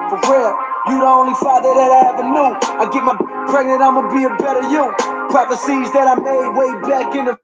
For real, you the only father that I ever knew. I get my pregnant, I'ma be a better you. Prophecies that I made way back in the.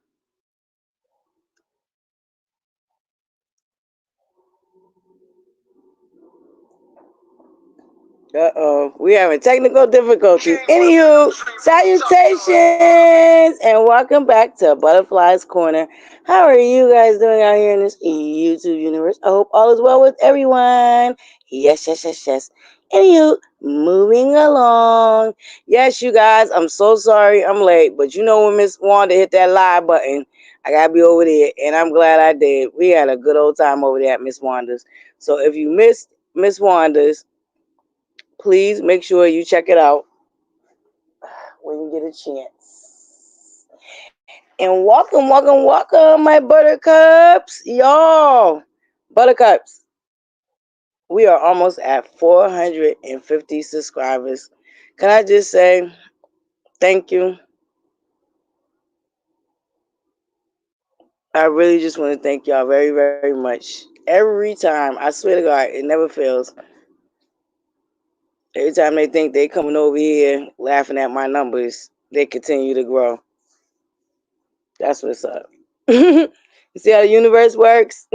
We having technical difficulties. Anywho, salutations and welcome back to ButterFlii's Corner. How are you guys doing out here in this YouTube universe? I hope all is well with everyone. Yes, yes, yes, yes. Anywho, moving along. Yes, you guys, I'm so sorry I'm late, but you know when Miss Wanda hit that live button, I gotta be over there, and I'm glad I did. We had a good old time over there at Miss Wanda's. So if you missed Miss Wanda's, please make sure you check it out when you get a chance. And welcome, welcome, welcome, my buttercups. Y'all, buttercups, we are almost at 450 subscribers. Can I just say thank you? I really just want to thank y'all very, very much. Every time, I swear to God, it never fails. Every time they think they coming over here laughing at my numbers, they continue to grow. That's what's up. You see how the universe works?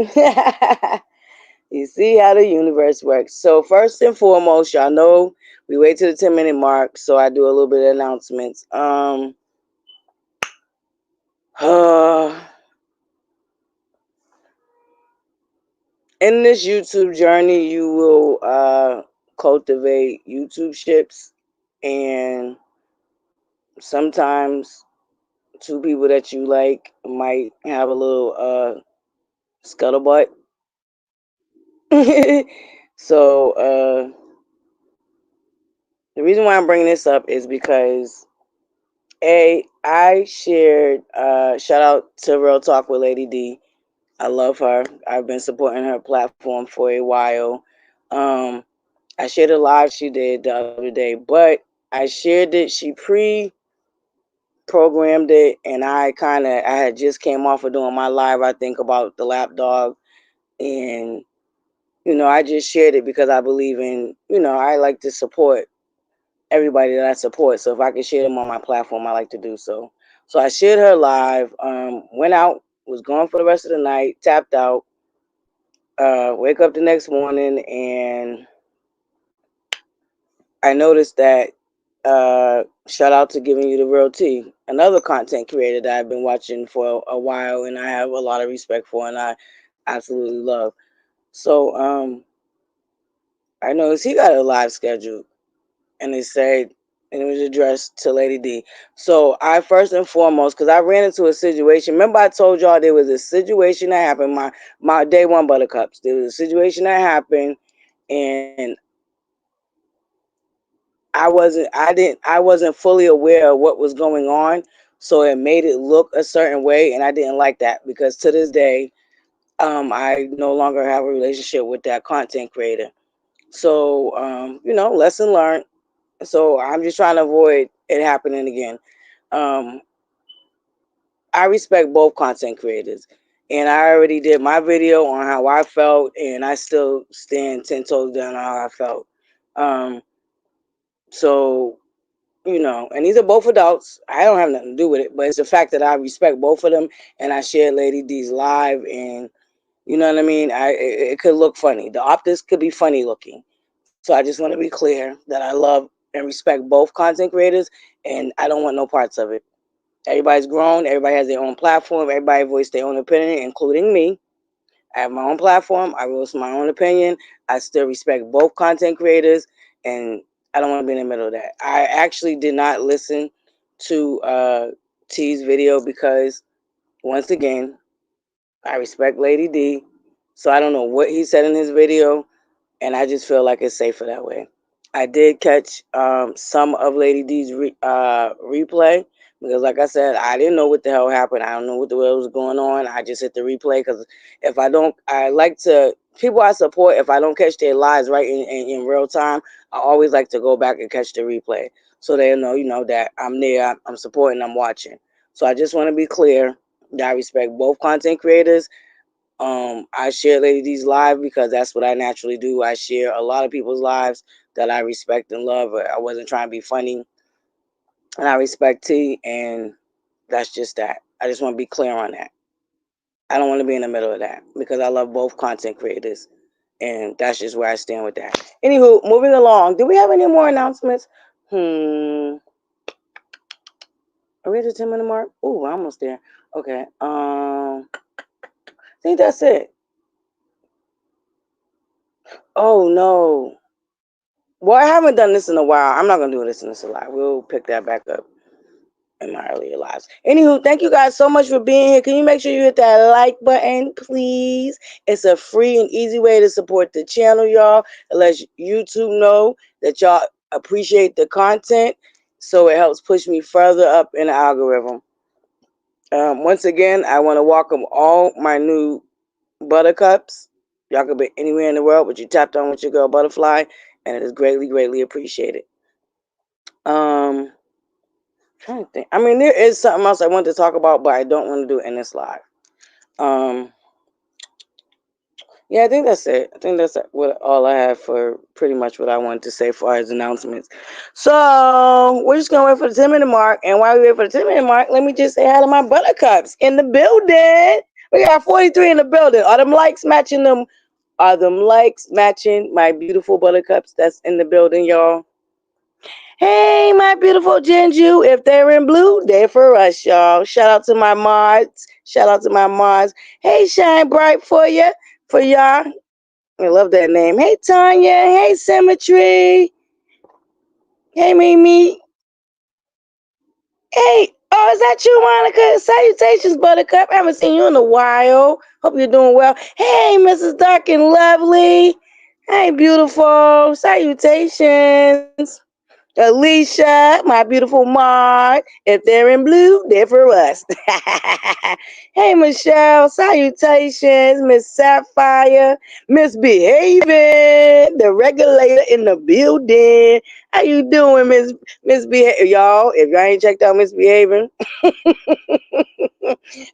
You see how the universe works. So first and foremost, y'all know we wait to the 10-minute mark, so I do a little bit of announcements. In this YouTube journey, you will cultivate YouTube ships, and sometimes two people that you like might have a little scuttlebutt. So the reason why I'm bringing this up is because I shared shout out to Real Talk with Lady D. I love her. I've been supporting her platform for a while. Um, I shared a live she did the other day, but I shared it. She pre-programmed it, and I had just came off of doing my live. I think about the lap dog, and I just shared it because I believe in I like to support everybody that I support. So if I can share them on my platform, I like to do so. So I shared her live. Went out, was gone for the rest of the night, tapped out. Wake up the next morning, and I noticed that. Shout out to Giving You the Real Tea, another content creator that I've been watching for a while, and I have a lot of respect for, and I absolutely love. So I noticed he got a live schedule, and it said, and it was addressed to Lady D. So I first and foremost, because I ran into a situation. Remember, I told y'all there was a situation that happened. My day one buttercups. There was a situation that happened, and I wasn't fully aware of what was going on. So it made it look a certain way, and I didn't like that because to this day, I no longer have a relationship with that content creator. So lesson learned. So I'm just trying to avoid it happening again. Um, I respect both content creators, and I already did my video on how I felt, and I still stand 10 toes down on how I felt. Um, so and these are both adults. I don't have nothing to do with it, but it's the fact that I respect both of them, and I shared Lady D's live, and you know what I mean. It could look funny. The optics could be funny looking. So I just want to be clear that I love and respect both content creators, and I don't want no parts of it. Everybody's grown. Everybody has their own platform. Everybody voiced their own opinion, including me. I have my own platform. I voice my own opinion. I still respect both content creators, and I don't want to be in the middle of that. I actually did not listen to T's video because, once again, I respect Lady D. So I don't know what he said in his video, and I just feel like it's safer that way. I did catch some of Lady D's replay because, like I said, I didn't know what the hell happened. I don't know what the hell was going on. I just hit the replay because if I don't, I like to people I support. If I don't catch their lives right in real time, I always like to go back and catch the replay so they know, that I'm there, I'm supporting, I'm watching. So I just want to be clear that I respect both content creators. I share Lady D's live because that's what I naturally do. I share a lot of people's lives that I respect and love. I wasn't trying to be funny, and I respect T, and that's just that. I just want to be clear on that. I don't want to be in the middle of that because I love both content creators, and that's just where I stand with that. Anywho, moving along. Do we have any more announcements? Are we at the 10-minute mark? Ooh, we're almost there. Okay. I think that's it. Oh no. Well, I haven't done this in a while. I'm not gonna do this in this a lot. We'll pick that back up in my earlier lives. Anywho, thank you guys so much for being here. Can you make sure you hit that like button, please? It's a free and easy way to support the channel, y'all. It lets YouTube know that y'all appreciate the content, so it helps push me further up in the algorithm. Once again, I want to welcome all my new buttercups. Y'all could be anywhere in the world, but you tapped on with your girl ButterFlii, and it is greatly, greatly appreciated. Trying to think. I mean, there is something else I want to talk about, but I don't want to do it in this live. Yeah, I think that's it. I think that's what all I have for pretty much what I wanted to say as far as announcements. So we're just gonna wait for the 10-minute mark, and while we wait for the 10-minute mark, let me just say hi to my buttercups in the building. We got 43 in the building. Are them likes matching them? Are them likes matching my beautiful buttercups that's in the building, y'all? Hey, my beautiful Jinju. If they're in blue, they're for us, y'all. Shout out to my mods. Shout out to my mods. Hey, Shine Bright for you, for y'all. I love that name. Hey, Tanya. Hey, Symmetry. Hey, Mimi. Hey, oh, is that you, Monica? Salutations, Buttercup. I haven't seen you in a while. Hope you're doing well. Hey, Mrs. Dark and Lovely. Hey, beautiful. Salutations. Alicia, my beautiful Maud. If they're in blue, they're for us. Hey, Michelle. Salutations, Miss Sapphire. Misbehaving, the regulator in the building. How you doing, Miss Misbehaving? Y'all, if y'all ain't checked out Misbehaving,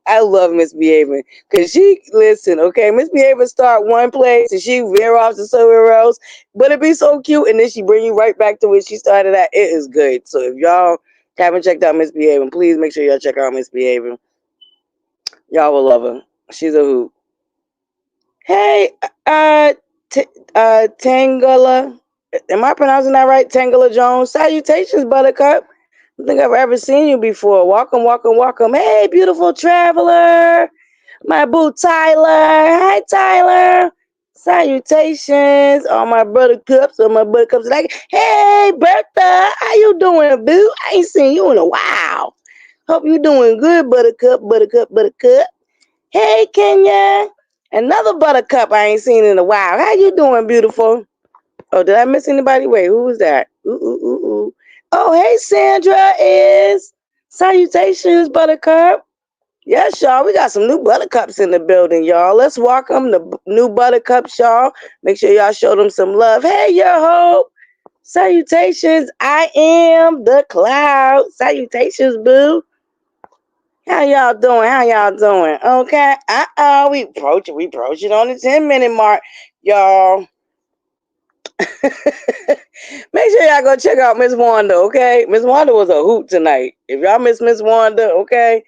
I love Misbehaving. Because she, listen, okay, Misbehaving start one place and she veer off to somewhere else. But it be so cute, and then she bring you right back to where she started at. It is good. So if y'all haven't checked out Misbehaving, please make sure y'all check out Misbehaving. Y'all will love her. She's a hoot. Hey, Tangela. Am I pronouncing that right? Tangela Jones. Salutations, Buttercup. I don't think I've ever seen you before. Welcome, welcome, welcome. Hey, beautiful traveler. My boo Tyler. Hi, Tyler. Salutations. All my buttercups. Like, hey, Bertha. How you doing, boo? I ain't seen you in a while. Hope you doing good, Buttercup, Buttercup, Buttercup. Hey, Kenya. Another buttercup I ain't seen in a while. How you doing, beautiful? Oh, did I miss anybody? Wait, who was that? Ooh, ooh, ooh, ooh. Oh, hey, Sandra is. Salutations, buttercup. Yes, y'all. We got some new buttercups in the building, y'all. Let's welcome the new buttercups, y'all. Make sure y'all show them some love. Hey, your hope. Salutations. I am the cloud. Salutations, boo. How y'all doing? How y'all doing? Okay. We approaching on the 10-minute mark, y'all. Make sure y'all go check out Miss Wanda, okay? Miss Wanda was a hoot tonight. If y'all miss Miss Wanda, okay?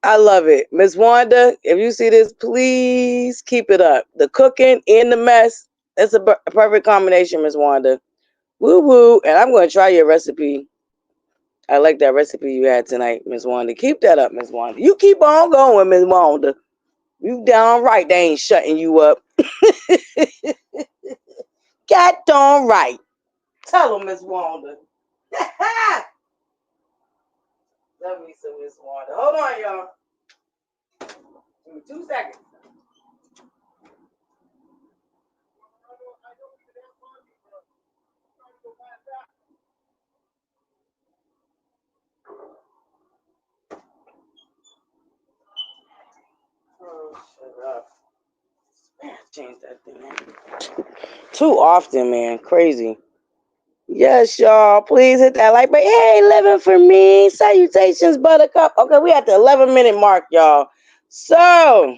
I love it. Miss Wanda, if you see this, please keep it up. The cooking and the mess, that's a perfect combination, Miss Wanda. Woo woo. And I'm going to try your recipe. I like that recipe you had tonight, Miss Wanda. Keep that up, Miss Wanda. You keep on going, Miss Wanda. You downright they ain't shutting you up. Got darn right. Tell them, Miss Wanda. Love me some Miss Wanda. Hold on, y'all. Give me 2 seconds. Oh, shut up. Man, change that thing. Too often, man. Crazy. Yes, y'all. Please hit that like button. Hey, living for me. Salutations, Buttercup. Okay, we at the 11-minute mark, y'all. So,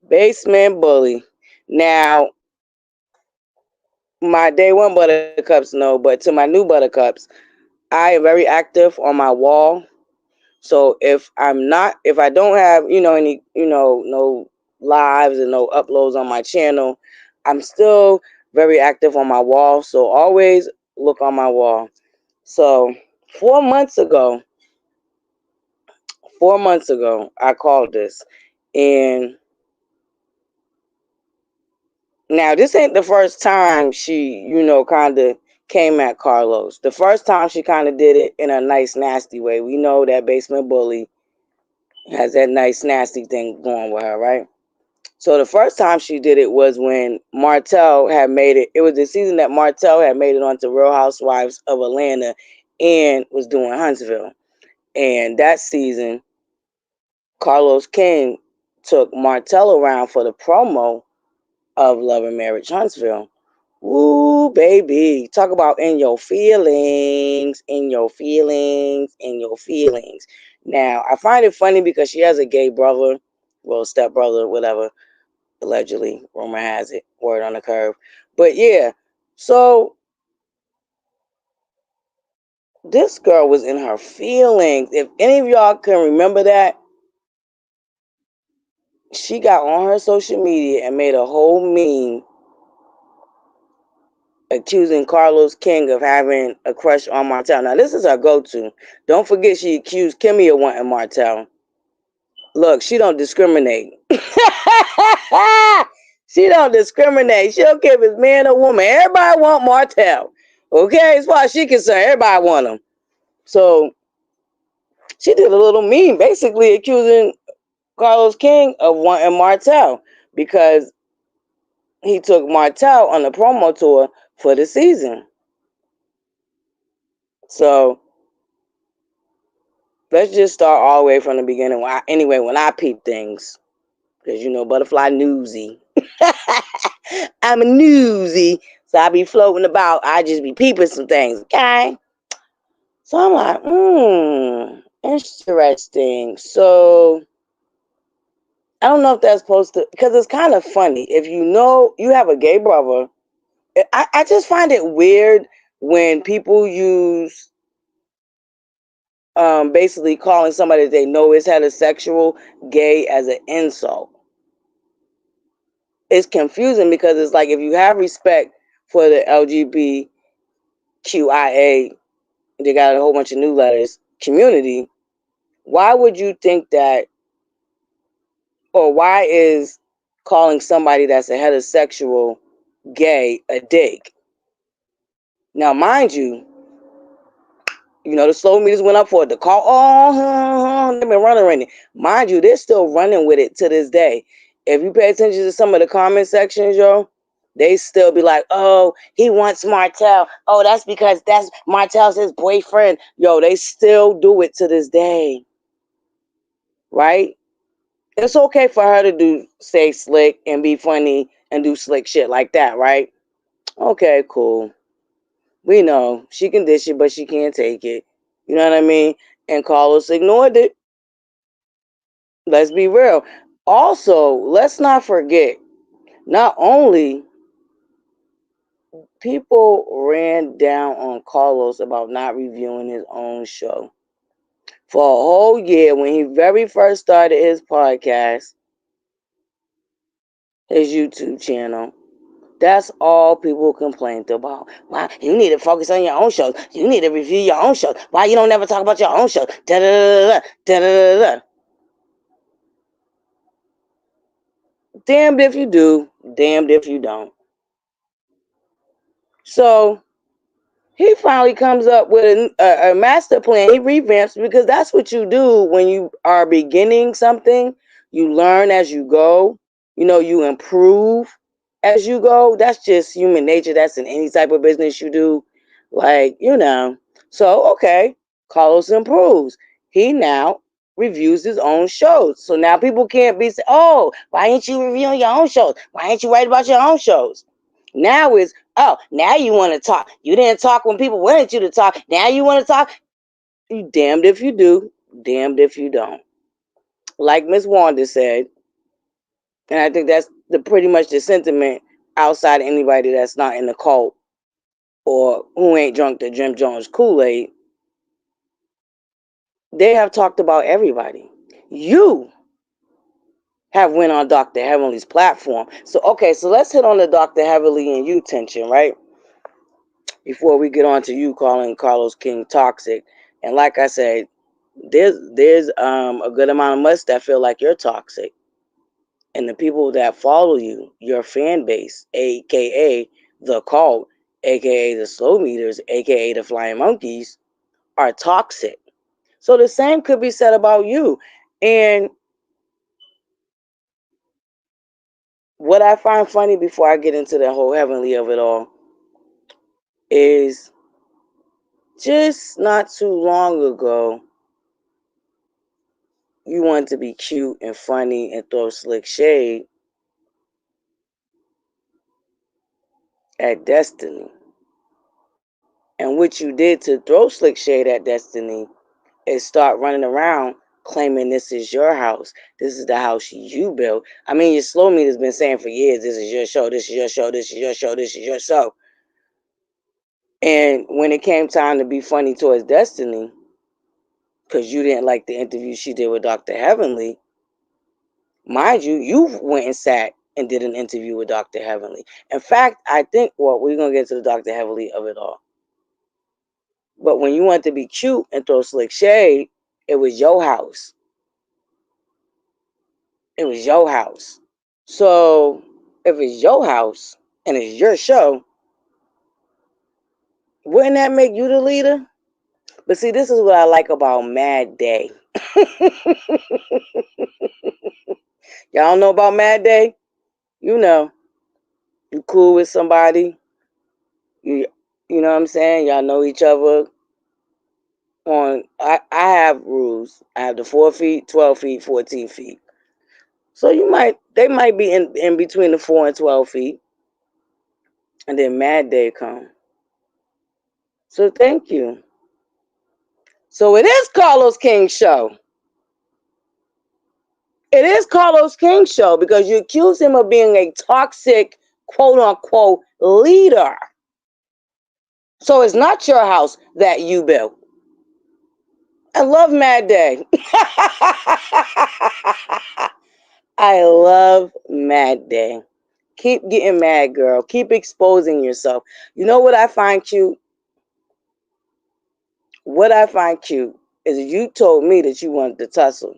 Basement bully. Now, my day one buttercups know, but to my new buttercups, I am very active on my wall. So if I don't have, any, no lives and no uploads on my channel, I'm still very active on my wall. So always look on my wall. So 4 months ago, 4 months ago, I called this. And now this ain't the first time she, kind of came at Carlos. The first time she kind of did it in a nice, nasty way. We know that basement bully has that nice, nasty thing going with her, right? So the first time she did it was when Martell had made it. It was the season that Martell had made it onto Real Housewives of Atlanta and was doing Huntsville. And that season, Carlos King took Martell around for the promo of Love and Marriage Huntsville. Ooh, baby. Talk about in your feelings, in your feelings, in your feelings. Now, I find it funny because she has a gay brother, well, stepbrother, whatever, allegedly. Rumor has it. Word on the curve. But yeah, so this girl was in her feelings. If any of y'all can remember that, she got on her social media and made a whole meme accusing Carlos King of having a crush on Martell. Now, this is her go-to. Don't forget she accused Kimmy of wanting Martell. Look, she don't discriminate. She don't discriminate. She don't care if it's man or woman. Everybody want Martell. Okay? As far as she concerned, everybody want him. So, she did a little meme basically accusing Carlos King of wanting Martell because he took Martell on the promo tour for the season. So, let's just start all the way from the beginning. When I peep things, because ButterFlii newsy. I'm a newsy, so I be floating about. I just be peeping some things, okay? So I'm like, interesting. So I don't know if that's supposed to, because it's kind of funny. If you have a gay brother, I just find it weird when people use basically calling somebody that they know is heterosexual gay as an insult. It's confusing because it's like if you have respect for the LGBTQIA, they got a whole bunch of new letters, community, why would you think that, or why is calling somebody that's a heterosexual gay a dick? Now, mind you, the slow meters went up for it. The call, they've been running it. Mind you, they're still running with it to this day. If you pay attention to some of the comment sections, yo, they still be like, oh, he wants Martell. Oh, that's because that's Martell's his boyfriend. Yo, they still do it to this day. Right? It's okay for her to say slick and be funny and do slick shit like that, right? Okay, cool. We know she can dish it, but she can't take it. You know what I mean? And Carlos ignored it. Let's be real. Also, let's not forget, not only people ran down on Carlos about not reviewing his own show. For a whole year, when he very first started his podcast, his YouTube channel, that's all people complained about. Why you need to focus on your own shows. You need to review your own shows. Why you don't never talk about your own show? Da da da da da da. Damned if you do, damned if you don't. So he finally comes up with a master plan. He revamps because that's what you do when you are beginning something. You learn as you go. You improve as you go. That's just human nature. That's in any type of business you do. So, okay, Carlos improves. He now reviews his own shows. So now people can't be saying, oh, why ain't you reviewing your own shows? Why ain't you writing about your own shows? Now is, oh, now you want to talk. You didn't talk when people wanted you to talk. Now you want to talk. You damned if you do, damned if you don't. Like Miss Wanda said, And I think that's the pretty much the sentiment outside of anybody that's not in the cult or who ain't drunk the Jim Jones Kool-Aid. They have talked about everybody. You have went on Dr. Heavenly's platform. So okay, so let's hit on the Dr. Heavenly and you tension, right? Before we get on to you calling Carlos King toxic. And like I said, there's a good amount of us that feel like you're toxic. And the people that follow you, your fan base, aka the cult, aka the slow meters, aka the flying monkeys, are toxic. So the same could be said about you. And what I find funny before I get into the whole heavenly of it all is just not too long ago, you wanted to be cute and funny and throw slick shade at Destiny. And what you did to throw slick shade at Destiny is start running around claiming this is your house. This is the house you built. I mean, your slow meter's been saying for years, this is your show, this is your show, this is your show, this is your show. And when it came time to be funny towards Destiny, because you didn't like the interview she did with Dr. Heavenly, mind you, you went and sat and did an interview with Dr. Heavenly. In fact, I think, well, we're going to get to the Dr. Heavenly of it all. But when you wanted to be cute and throw slick shade, it was your house. It was your house. So if it's your house and it's your show, wouldn't that make you the leader? But see, this is what I like about Mad Day. Y'all know about Mad Day? You know, you cool with somebody, you you know what I'm saying? Y'all know each other on I have rules. I have the 4 feet, 12 feet, 14 feet. So they might be in between the 4 and 12 feet. And then Mad Day come. So thank you. So it is Carlos King's show. It is Carlos King's show because you accuse him of being a toxic, quote unquote, leader. So it's not your house that you built. I love Mad Day. I love Mad Day. Keep getting mad, girl. Keep exposing yourself. You know what I find cute? What I find cute is you told me that you wanted to tussle,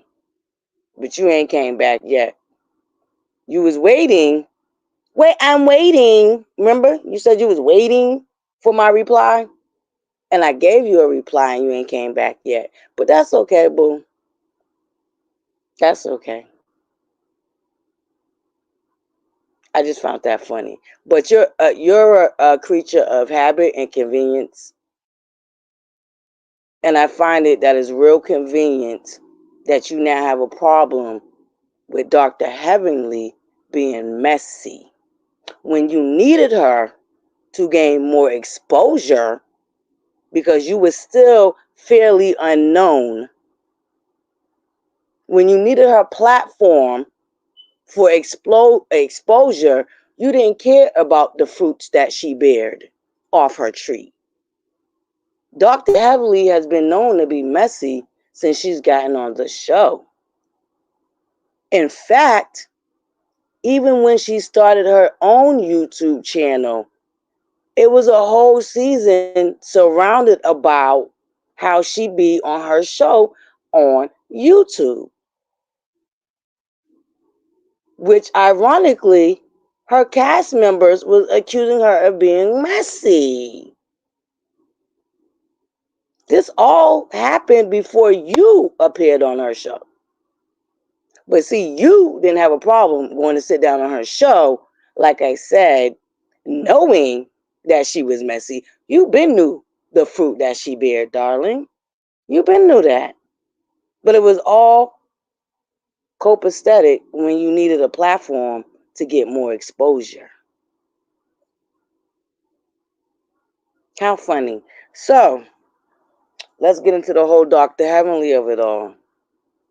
but you ain't came back yet. You was waiting. Wait, I'm waiting. Remember? You said you was waiting for my reply? And I gave you a reply and you ain't came back yet. But that's okay, boo. That's okay. I just found that funny. But you're a creature of habit and convenience. And I find it that is real convenient that you now have a problem with Dr. Heavenly being messy. When you needed her to gain more exposure because you were still fairly unknown, when you needed her platform for exposure, you didn't care about the fruits that she bared off her tree. Dr. Heavenly has been known to be messy since she's gotten on the show. In fact, even when she started her own YouTube channel, it was a whole season surrounded about how she be on her show on YouTube, which ironically, her cast members was accusing her of being messy. This all happened before you appeared on her show. But see, you didn't have a problem going to sit down on her show, like I said, knowing that she was messy. You been knew the fruit that she bare, darling. You been knew that. But it was all copacetic when you needed a platform to get more exposure. How funny. So let's get into the whole Dr. Heavenly of it all.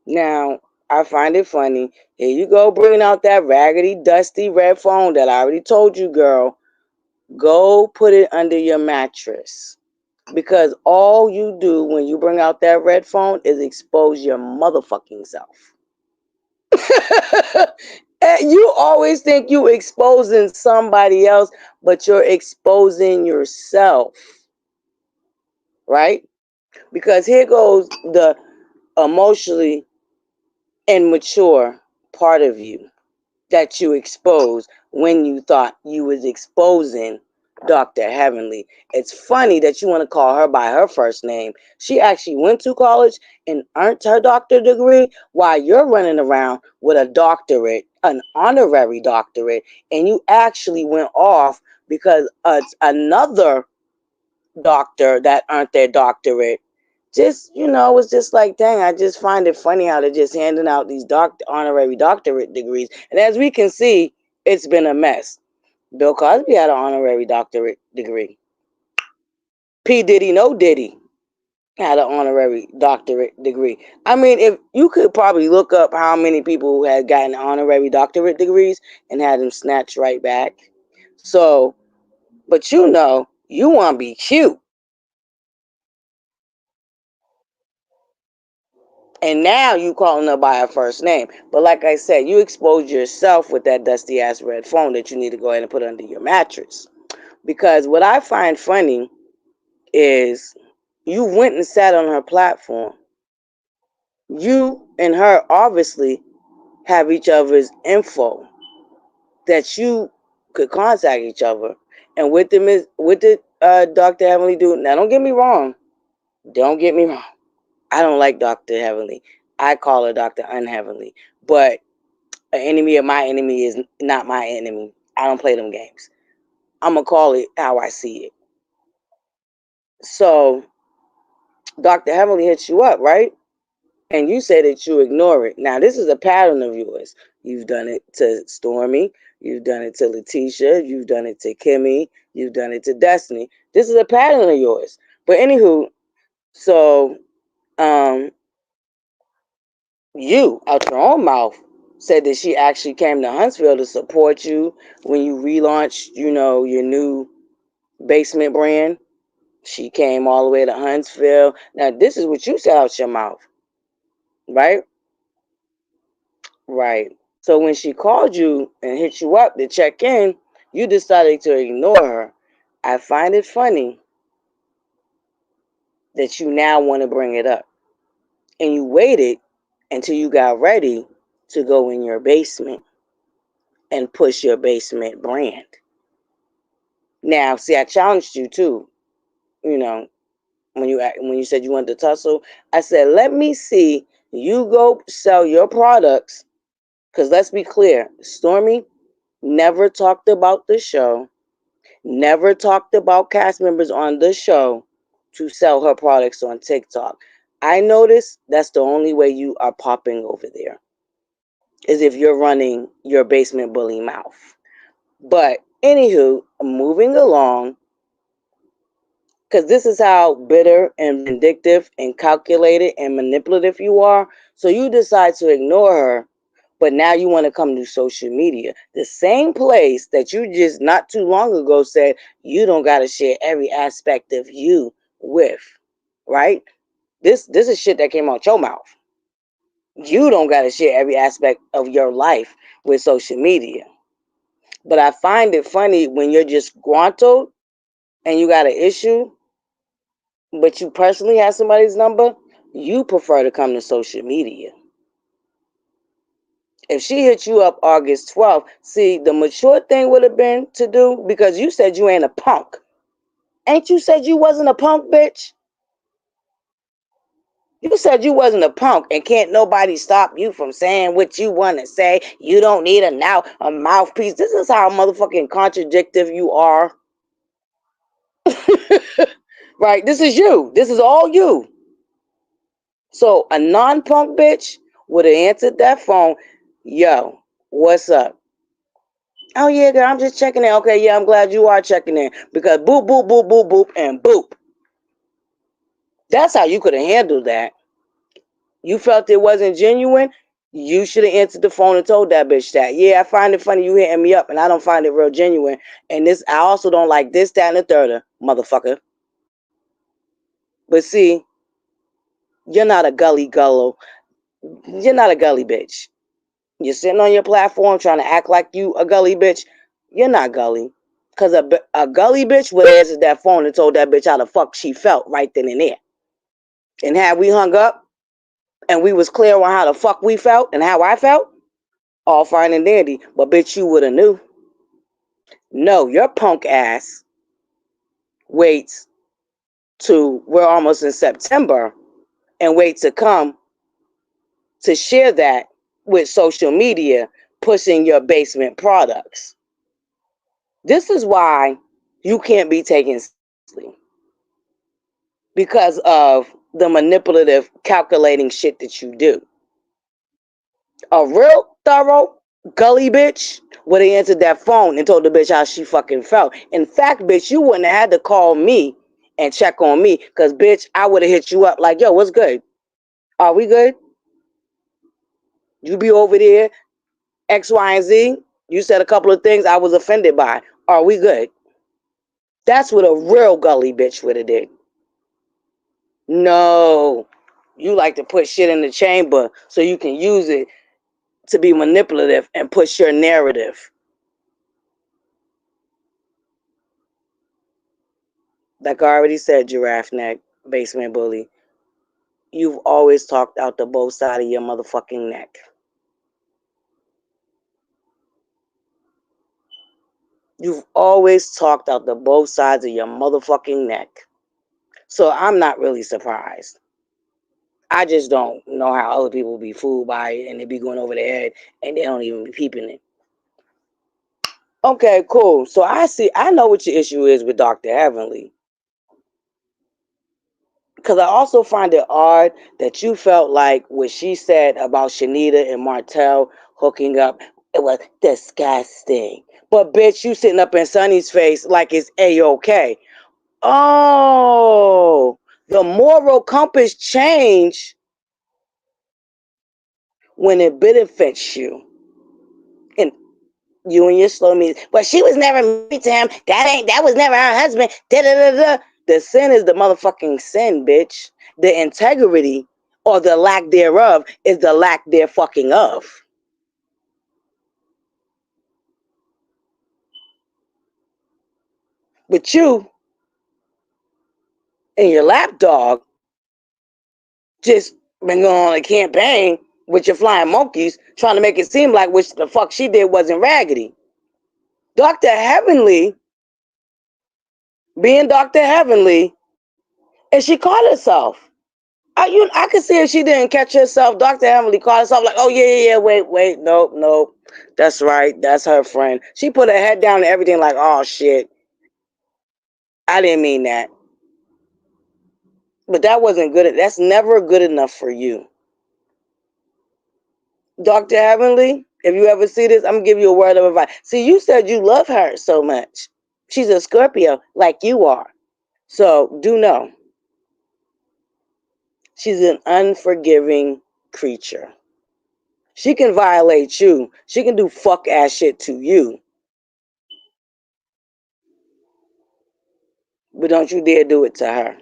Now, I find it funny. Here you go, bringing out that raggedy, dusty red phone that I already told you, girl. Go put it under your mattress. Because all you do when you bring out that red phone is expose your motherfucking self. And you always think you exposing somebody else, but you're exposing yourself, right? Because here goes the emotionally immature part of you that you exposed when you thought you was exposing Dr. Heavenly. It's funny that you want to call her by her first name. She actually went to college and earned her doctorate degree while you're running around with a doctorate, an honorary doctorate, and you actually went off because another doctor that earned their doctorate just, it's just like, dang, I just find it funny how they're just handing out these honorary doctorate degrees. And as we can see, it's been a mess. Bill Cosby had an honorary doctorate degree. P. Diddy, no Diddy, had an honorary doctorate degree. I mean, if you could probably look up how many people who had gotten honorary doctorate degrees and had them snatched right back. So, but you want to be cute. And now you calling her by her first name. But like I said, you exposed yourself with that dusty ass red phone that you need to go ahead and put under your mattress. Because what I find funny is you went and sat on her platform. You and her obviously have each other's info that you could contact each other. And with the Dr. Heavenly dude, now don't get me wrong. Don't get me wrong. I don't like Dr. Heavenly. I call her Dr. Unheavenly. But an enemy of my enemy is not my enemy. I don't play them games. I'm going to call it how I see it. So, Dr. Heavenly hits you up, right? And you say that you ignore it. Now, this is a pattern of yours. You've done it to Stormy. You've done it to Letitia. You've done it to Kimmy. You've done it to Destiny. This is a pattern of yours. But anywho, so you, out your own mouth, said that she actually came to Huntsville to support you when you relaunched, your new basement brand. She came all the way to Huntsville. Now, this is what you said out your mouth, right? Right. So when she called you and hit you up to check in, you decided to ignore her. I find it funny that you now want to bring it up. And you waited until you got ready to go in your basement and push your basement brand. Now, see, I challenged you too. You know, when you said you wanted to tussle, I said, let me see you go sell your products. Because let's be clear, Stormy never talked about the show, never talked about cast members on the show to sell her products on TikTok. I noticed that's the only way you are popping over there is if you're running your basement bully mouth. But anywho, moving along, because this is how bitter and vindictive and calculated and manipulative you are. So you decide to ignore her, but now you want to come to social media. The same place that you just not too long ago said you don't got to share every aspect of you with, right? This is shit that came out your mouth. You don't got to share every aspect of your life with social media. But I find it funny when you're just gruntled and you got an issue but you personally have somebody's number, you prefer to come to social media. If she hit you up August 12th, see, the mature thing would have been to do, because you said you ain't a punk. Ain't you said you wasn't a punk, bitch? You said you wasn't a punk, and can't nobody stop you from saying what you want to say. You don't need a mouthpiece. This is how motherfucking contradictive you are. Right? This is you. This is all you. So a non-punk bitch would have answered that phone. Yo, what's up? Oh yeah, girl, I'm just checking in. Okay, yeah, I'm glad you are checking in. Because boop, boop, boop, boop, boop, and boop. That's how you could have handled that. You felt it wasn't genuine. You should have answered the phone and told that bitch that. Yeah, I find it funny you hitting me up, and I don't find it real genuine. And this, I also don't like this, that, and the third, motherfucker. But see, you're not a gully gullo. You're not a gully bitch. You're sitting on your platform trying to act like you a gully bitch. You're not gully. Because a gully bitch would have answered that phone and told that bitch how the fuck she felt right then and there. And had we hung up and we was clear on how the fuck we felt and how I felt, all fine and dandy. But bitch, you would have knew. No, your punk ass waits to, we're almost in September, and wait to come to share that with social media, pushing your basement products. This is why you can't be taken seriously, because of the manipulative, calculating shit that you do. A real thorough gully bitch would have answered that phone and told the bitch how she fucking felt. In fact, bitch, you wouldn't have had to call me and check on me, because bitch, I would have hit you up like, yo, what's good? Are we good? You be over there, X, Y, and Z. You said a couple of things I was offended by. Are we good? That's what a real gully bitch would have did. No. You like to put shit in the chamber so you can use it to be manipulative and push your narrative. Like I already said, giraffe neck, basement bully, you've always talked out the both side of your motherfucking neck. You've always talked out the both sides of your motherfucking neck. So I'm not really surprised. I just don't know how other people be fooled by it and they be going over their head and they don't even be peeping it. Okay, cool. So I know what your issue is with Dr. Heavenly. Because I also find it odd that you felt like what she said about Shanita and Martell hooking up, it was disgusting. But bitch, you sitting up in Sonny's face like it's A-OK. Oh, the moral compass change when it benefits you. And you and your slow music. But she was never married to him. That was never her husband. Da da da da. The sin is the motherfucking sin, bitch. The integrity or the lack thereof is the lack there fucking of. But you and your lapdog just been going on a campaign with your flying monkeys trying to make it seem like what the fuck she did wasn't raggedy. Dr. Heavenly being Dr. Heavenly, and she caught herself. I could see if she didn't catch herself. Dr. Emily called herself like, oh, yeah, wait, nope. That's right. That's her friend. She put her head down and everything like, oh, shit. I didn't mean that. But that wasn't good. That's never good enough for you. Dr. Heavenly, if you ever see this, I'm going to give you a word of advice. See, you said you love her so much. She's a Scorpio like you are. So do know, she's an unforgiving creature. She can violate you. She can do fuck ass shit to you. But don't you dare do it to her.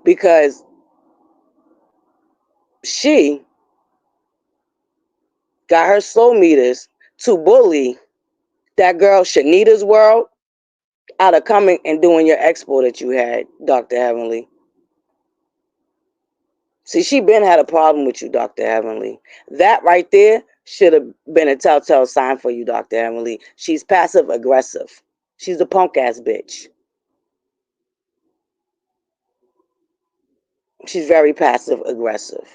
Because she got her soul meters to bully that girl Shanita's world out of coming and doing your expo that you had, Dr. Heavenly. See, she been had a problem with you, Dr. Heavenly. That right there should have been a telltale sign for you, Dr. Heavenly. She's passive aggressive. She's a punk ass bitch. She's very passive aggressive.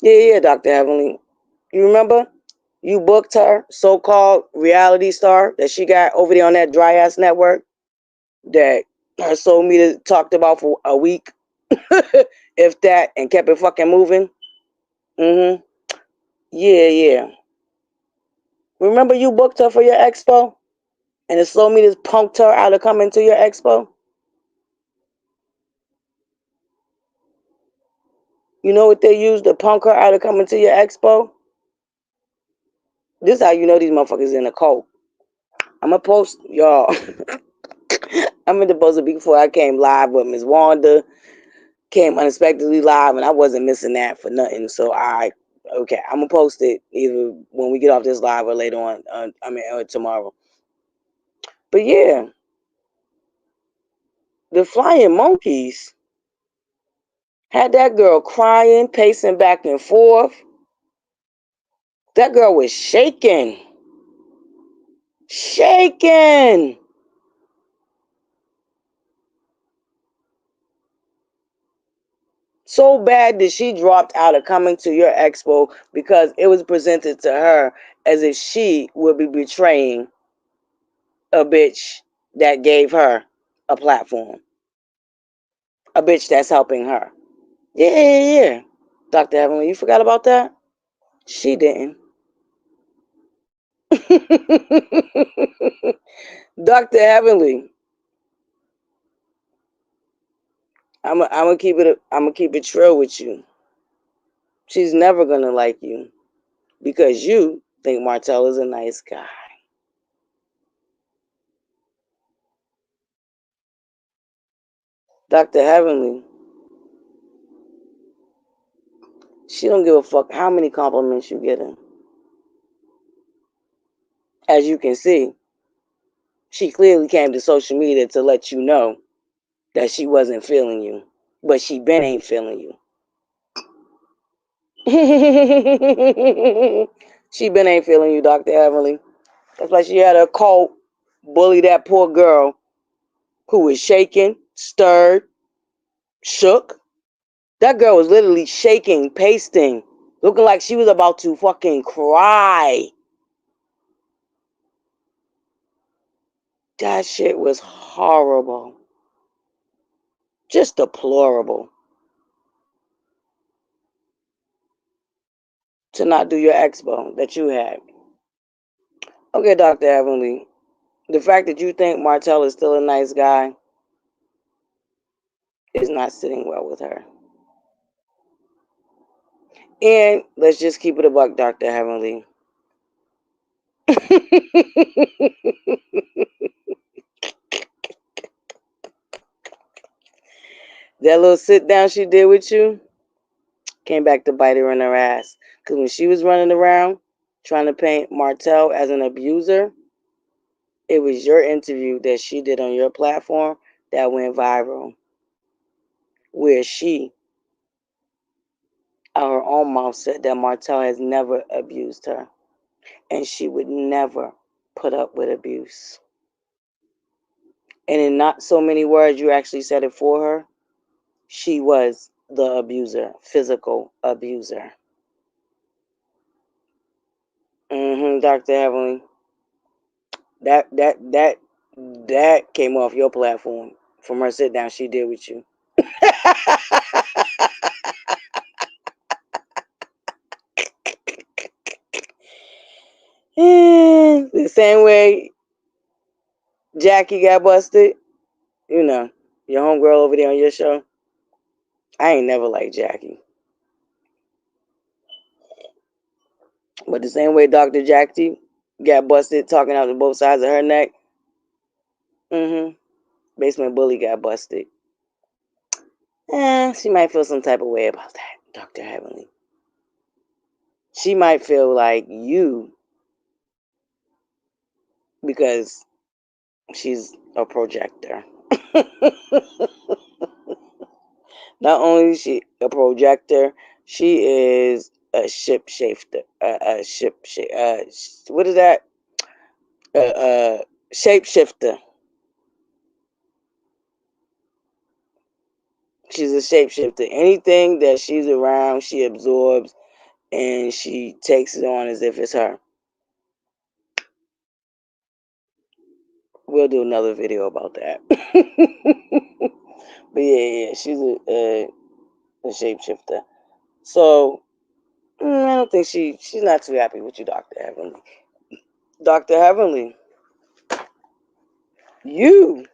Yeah, Dr. Heavenly. You remember? You booked her so-called reality star that she got over there on that dry ass network that her soul meter talked about for a week, if that, and kept it fucking moving. Mm-hmm. Yeah. Remember you booked her for your expo, and the soul meters punked her out of coming to your expo. You know what they used to punk her out of coming to your expo? This is how you know these motherfuckers in a cult. I'm gonna post, y'all. I'm in the post before I came live with Miss Wanda. Came unexpectedly live, and I wasn't missing that for nothing. So okay, I'm gonna post it either when we get off this live or later on. Tomorrow. But yeah, the flying monkeys had that girl crying, pacing back and forth. That girl was shaking. Shaking. So bad that she dropped out of coming to your expo because it was presented to her as if she would be betraying a bitch that gave her a platform. A bitch that's helping her. Yeah. Dr. Heavenly, you forgot about that? She didn't. Dr. Heavenly, I'm gonna keep it real with you. She's never gonna like you because you think Martell is a nice guy. Dr. Heavenly, she don't give a fuck how many compliments you get her. As you can see, she clearly came to social media to let you know that she wasn't feeling you, but she been ain't feeling you. She been ain't feeling you, Dr. Heavenly. That's why she had a cult bully that poor girl who was shaking, stirred, shook. That girl was literally shaking, pasting, looking like she was about to fucking cry. That shit was horrible. Just deplorable. To not do your expo that you had. Okay, Dr. Heavenly, the fact that you think Martell is still a nice guy is not sitting well with her. And let's just keep it a buck, Dr. Heavenly. That little sit down she did with you came back to bite her in her ass. Because when she was running around trying to paint Martell as an abuser, it was your interview that she did on your platform that went viral. Where she, out her own mouth, said that Martell has never abused her. And she would never put up with abuse. And in not so many words, you actually said it for her. She was the abuser, physical abuser. Dr. Heavenly. That came off your platform from her sit down she did with you. The same way Jackie got busted, you know, your homegirl over there on your show. I ain't never liked Jackie. But the same way Dr. Jackie got busted talking out of both sides of her neck, Basement Bully got busted. She might feel some type of way about that, Dr. Heavenly. She might feel like you, because she's a projector. Not only is she a projector, she is a shapeshifter. What is that? Shapeshifter. She's a shapeshifter. Anything that she's around, she absorbs and she takes it on as if it's her. We'll do another video about that. But yeah, she's a shapeshifter. So I don't think she's not too happy with you, Dr. Heavenly. Dr. Heavenly, you,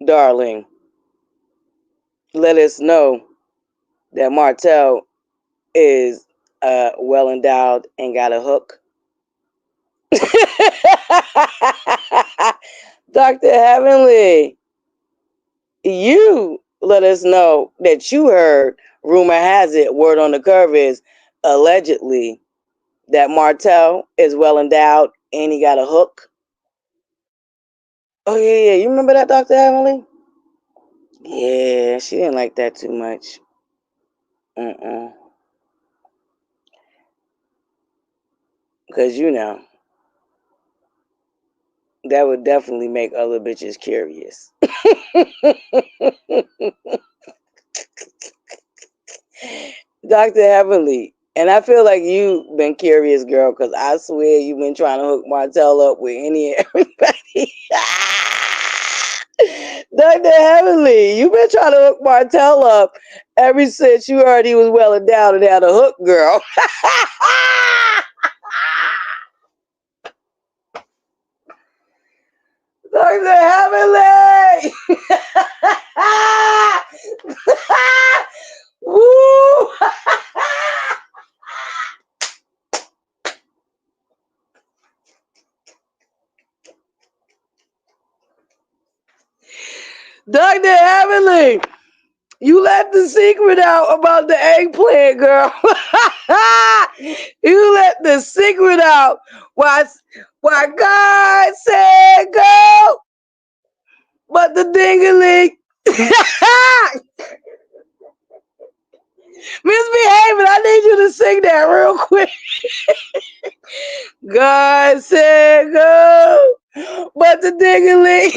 darling, let us know that Martell is well endowed and got a hook. Dr. Heavenly, you let us know that you heard, rumor has it, word on the curve is allegedly that Martell is well endowed and he got a hook. Oh, yeah. You remember that, Dr. Heavenly? Yeah, she didn't like that too much. Because, that would definitely make other bitches curious. Dr. Heavenly, and I feel like you've been curious, girl, because I swear you've been trying to hook Martell up with any and everybody. Dr. Heavenly, you've been trying to hook Martell up ever since you heard he was well endowed and had a hook, girl. Dr. Heavenly! Woo! Dr. Heavenly, you let the secret out about the eggplant, girl. You let the secret out. Why God said go, but the ding-a-ling. Misbehaving, I need you to sing that real quick. God said go, but the ding-a-ling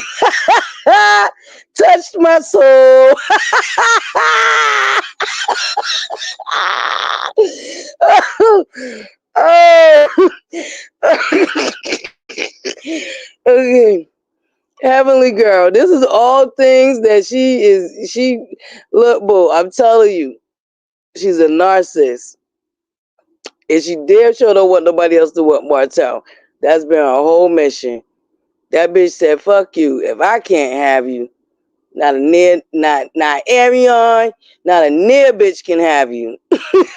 touched my soul. Oh. Okay. Heavenly girl, this is all things that look, boo, I'm telling you, she's a narcissist. And she damn sure don't want nobody else to want Martell. That's been her whole mission. That bitch said, fuck you. If I can't have you, not Arion, not a near bitch can have you.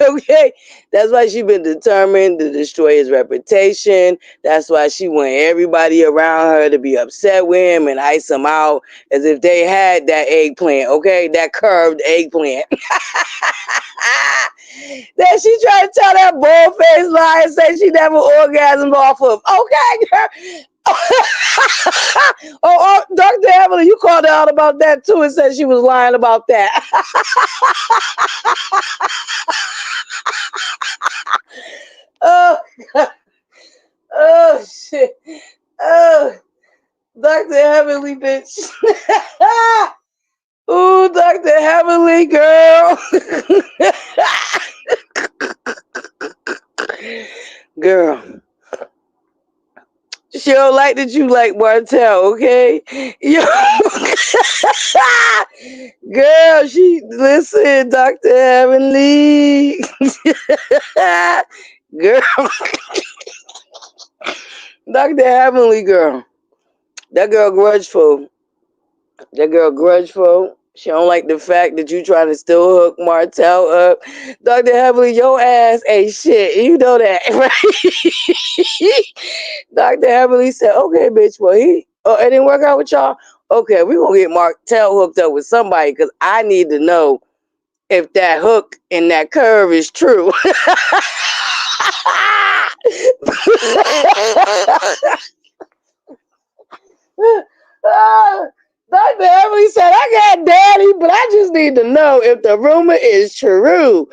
Okay? That's why she been determined to destroy his reputation. That's why she want everybody around her to be upset with him and ice him out as if they had that eggplant, okay? That curved eggplant. Then she tried to tell that bull-faced lie and say she never orgasmed off of. Okay, girl. Dr. Evelyn, you called her out about that too and said she was lying about that. Oh, God. Oh, shit. Oh, Dr. Heavenly, bitch. Ooh, Dr. Heavenly, girl. Girl. She don't like that you like Martell, okay? Yo. Girl, listen, Dr. Heavenly. Girl. Dr. Heavenly, girl. That girl grudgeful. She don't like the fact that you trying to still hook Martell up. Dr. Heavenly, your ass ain't shit. You know that, right? Dr. Heavenly said, okay, bitch, well, it didn't work out with y'all? Okay, we're going to get Martell hooked up with somebody because I need to know if that hook and that curve is true. Dr. Emily said, I got daddy, but I just need to know if the rumor is true.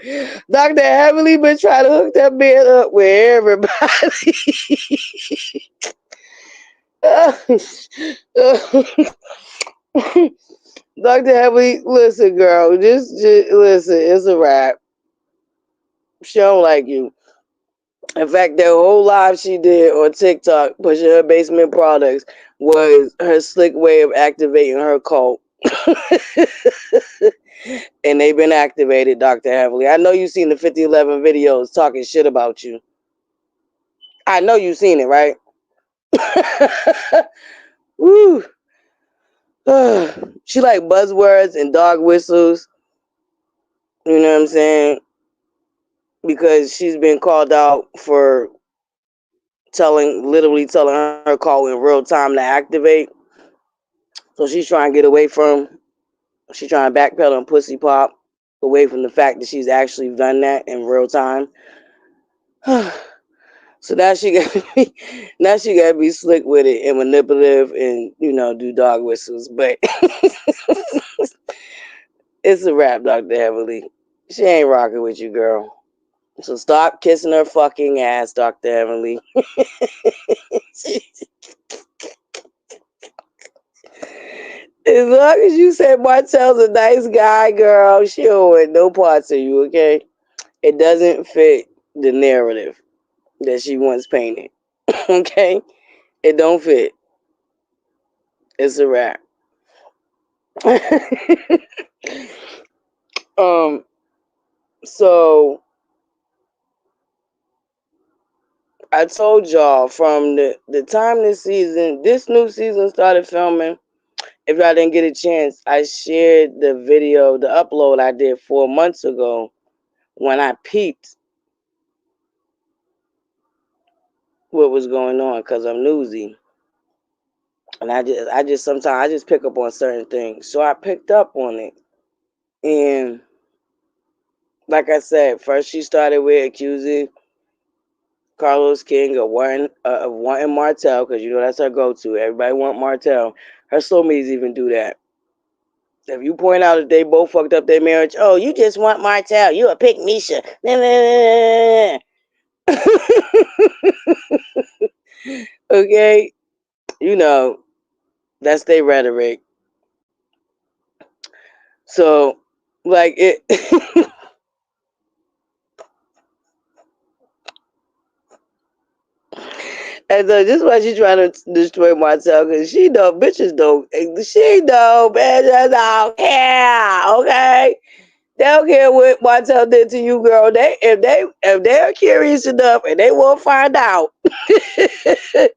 Dr. Heavenly been trying to hook that man up with everybody. Dr. Heavenly, listen, girl, just listen, it's a wrap. She don't like you. In fact, that whole live she did on TikTok pushing her basement products was her slick way of activating her cult. And they've been activated, Dr. Heavenly. I know you've seen the 5011 videos talking shit about you. I know you've seen it, right? Woo. She like buzzwords and dog whistles. You know what I'm saying? because she's been called out for literally telling her call in real time to activate. So she's trying to get away from, she's trying to backpedal and pussy pop away from the fact that she's actually done that in real time. So now she got now she got to be slick with it and manipulative and do dog whistles. But it's a wrap, Dr. Heavenly. She ain't rocking with you, girl. So stop kissing her fucking ass, Dr. Heavenly. As long as you say Martel's a nice guy, girl, she don't want no parts of you, okay? It doesn't fit the narrative that she once painted. Okay? It don't fit. It's a wrap. um so I told y'all from the time this new season started filming, if y'all didn't get a chance, I shared the video, the upload I did 4 months ago when I peeped what was going on because I'm newsy. And I just sometimes I just pick up on certain things. So I picked up on it. And like I said, first she started with accusing Carlos King of wanting Martel, because that's her go-to. Everybody want Martel. Her soulmates even do that. If you point out that they both fucked up their marriage, oh, you just want Martel. You a pick Misha. Okay? That's their rhetoric. So, like it. And so this is why she's trying to destroy Marcel, because she know bitches don't. She know bitches don't care. Okay, they don't care what Marcel did to you, girl. They're curious enough and they will find out if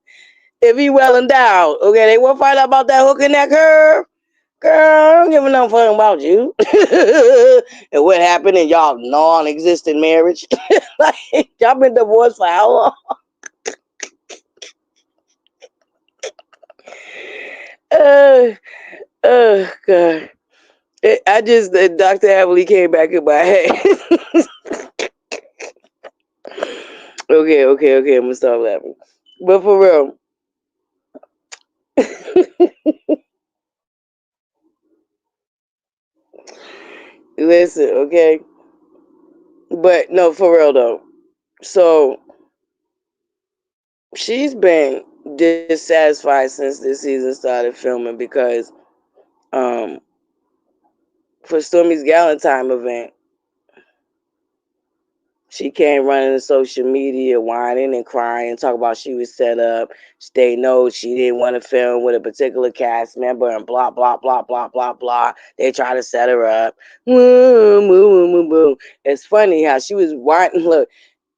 he well endowed. Okay, they will find out about that hook and that curve. Girl, I don't give no fuck about you and what happened in y'all non-existent marriage. Like y'all been divorced for how long? Uh, oh God. Dr. Havley came back in my head. Okay, I'm gonna stop laughing. But for real, listen, okay? But no, for real though. So she's been dissatisfied since this season started filming because um for Stormy's Galentine event, she came running to social media, whining and crying, talk about she was set up. They know she didn't want to film with a particular cast member and blah, blah, blah, blah, blah, blah. They try to set her up. It's funny how she was whining. Look,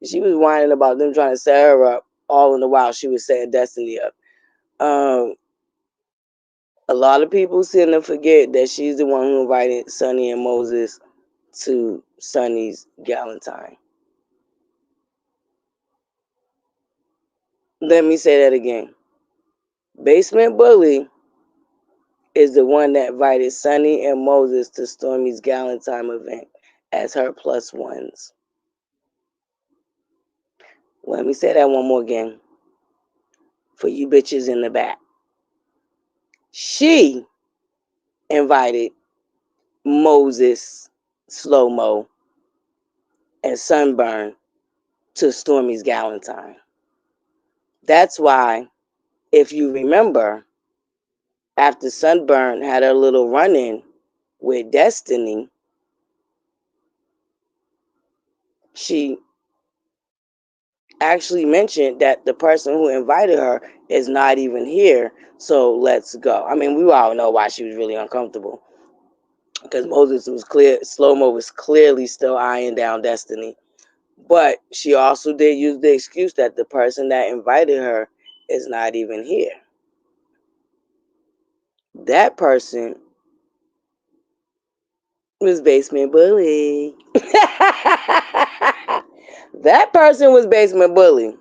she was whining about them trying to set her up all in the while she was setting Destiny up. A lot of people seem to forget that she's the one who invited Sonny and Moses to Sonny's Galentine. Let me say that again. Basement Bully is the one that invited Sonny and Moses to Stormy's Galentine event as her plus ones. Let me say that one more again for you bitches in the back. She invited Moses, Slow Mo, and Sunburn to Stormy's Galentine. That's why, if you remember, after Sunburn had her little run-in with Destiny, she actually mentioned that the person who invited her is not even here, so let's go. I mean, we all know why she was really uncomfortable, because Slow Mo was clearly still eyeing down Destiny. But she also did use the excuse that the person that invited her is not even here. That person was Basement Bully. That person was Basement Bully.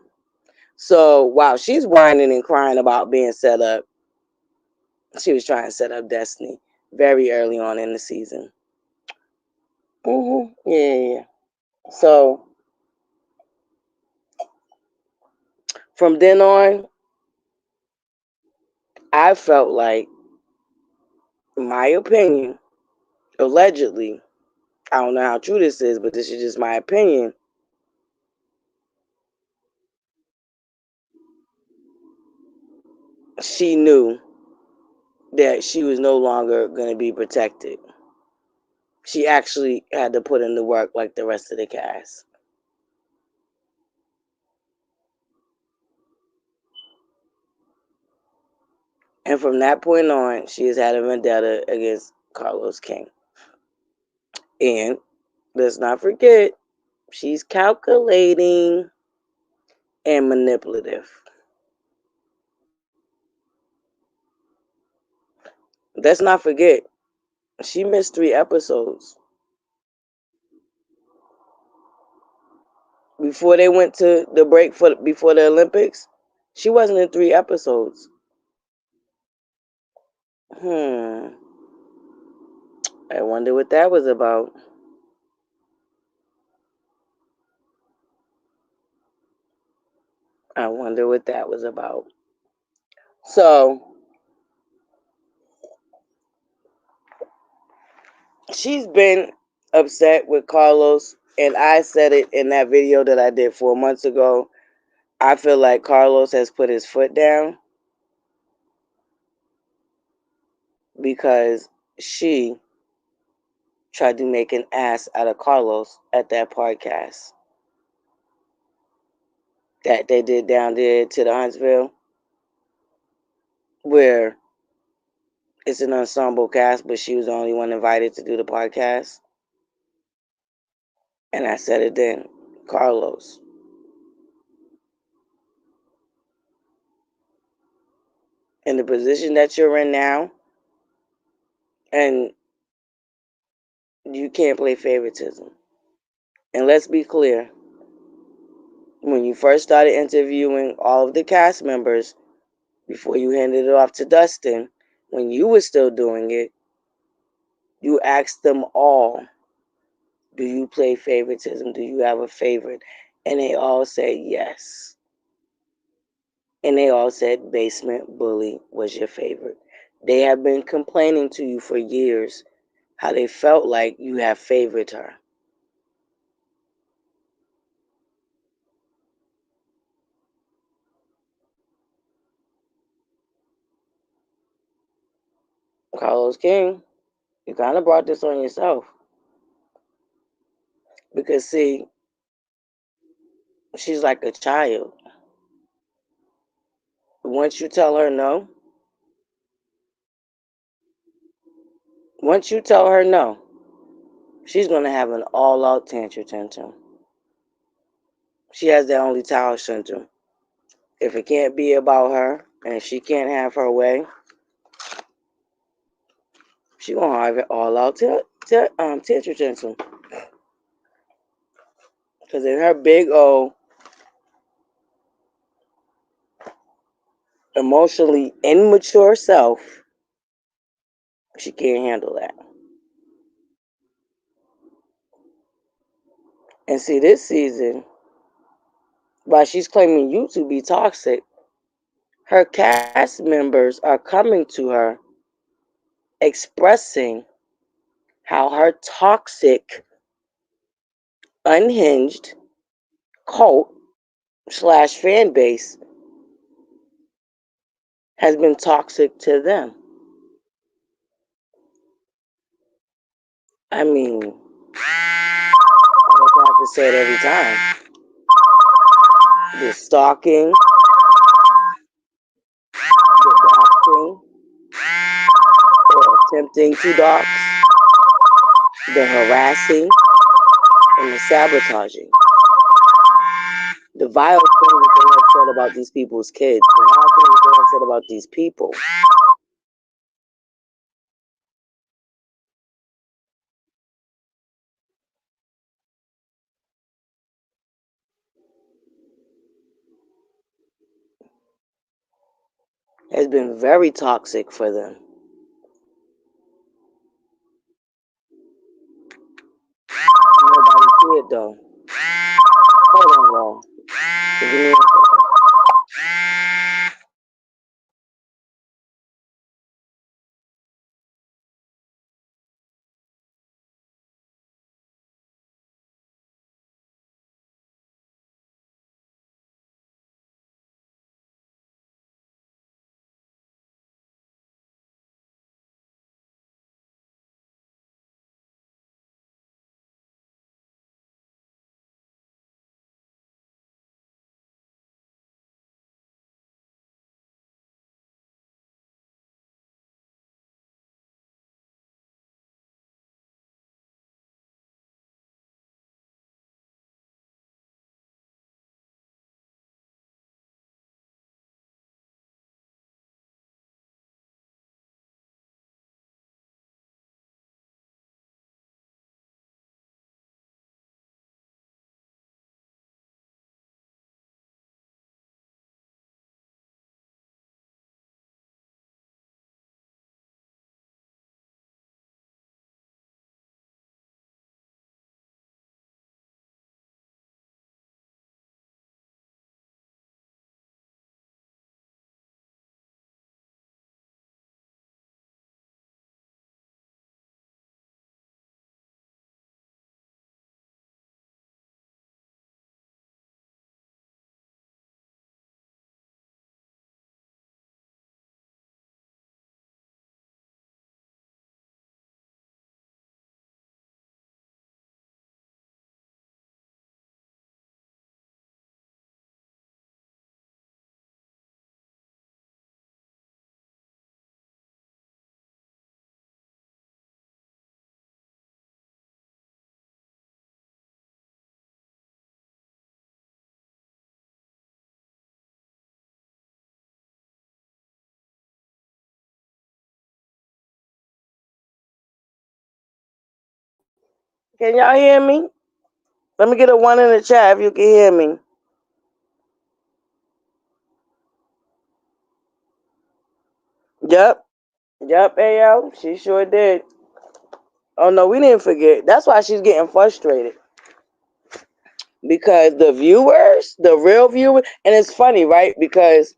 So while she's whining and crying about being set up, she was trying to set up Destiny very early on in the season. Yeah. So from then on, I felt like, in my opinion, allegedly, I don't know how true this is, but this is just my opinion. She knew that she was no longer going to be protected. She actually had to put in the work like the rest of the cast. And from that point on, she has had a vendetta against Carlos King. And let's not forget, she's calculating and manipulative. Let's not forget, she missed 3 episodes. Before they went to the break before the Olympics, she wasn't in 3 episodes. I wonder what that was about. I wonder what that was about. So, she's been upset with Carlos, and I said it in that video that I did 4 months ago. I feel like Carlos has put his foot down because she tried to make an ass out of Carlos at that podcast that they did down there to the Huntsville, where it's an ensemble cast, but she was the only one invited to do the podcast. And I said it then, Carlos, in the position that you're in now, and you can't play favoritism. And let's be clear, when you first started interviewing all of the cast members, before you handed it off to Dustin, when you were still doing it, you asked them all, do you play favoritism? Do you have a favorite? And they all said yes. And they all said Basement Bully was your favorite. They have been complaining to you for years how they felt like you have favored her. Carlos King, you kind of brought this on yourself. Because, see, she's like a child. Once you tell her no, she's going to have an all-out tantrum. She has that only child syndrome. If it can't be about her, and if she can't have her way, she's going to have it all-out tantrum. Because in her big old, emotionally immature self, she can't handle that. And see, this season, while she's claiming you to be toxic, her cast members are coming to her expressing how her toxic, unhinged cult / fan base has been toxic to them. I mean, I don't have to say it every time. The stalking, the doxing, or attempting to dox, the harassing, and the sabotaging. The vile things that they have said about these people's kids, the vile things that they have said about these people. has been very toxic for them. Nobody see it though. Hold on, y'all. Give me a second. Can y'all hear me? Let me get a 1 in the chat if you can hear me. Yep. Yep, Ayo. She sure did. Oh no, we didn't forget. That's why she's getting frustrated. Because the viewers, the real viewers, and it's funny, right? Because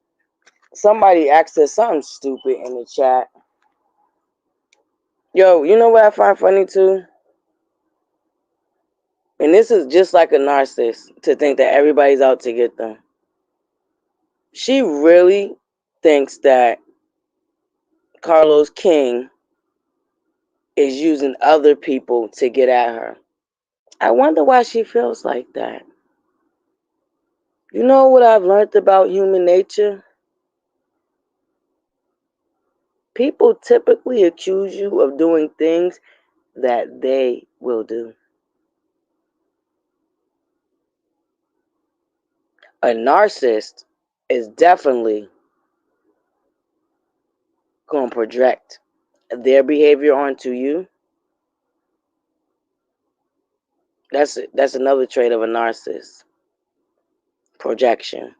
somebody asked us something stupid in the chat. Yo, you know what I find funny too? And this is just like a narcissist to think that everybody's out to get them. She really thinks that Carlos King is using other people to get at her. I wonder why she feels like that. You know what I've learned about human nature? People typically accuse you of doing things that they will do. A narcissist is definitely going to project their behavior onto you. That's another trait of a narcissist. Projection.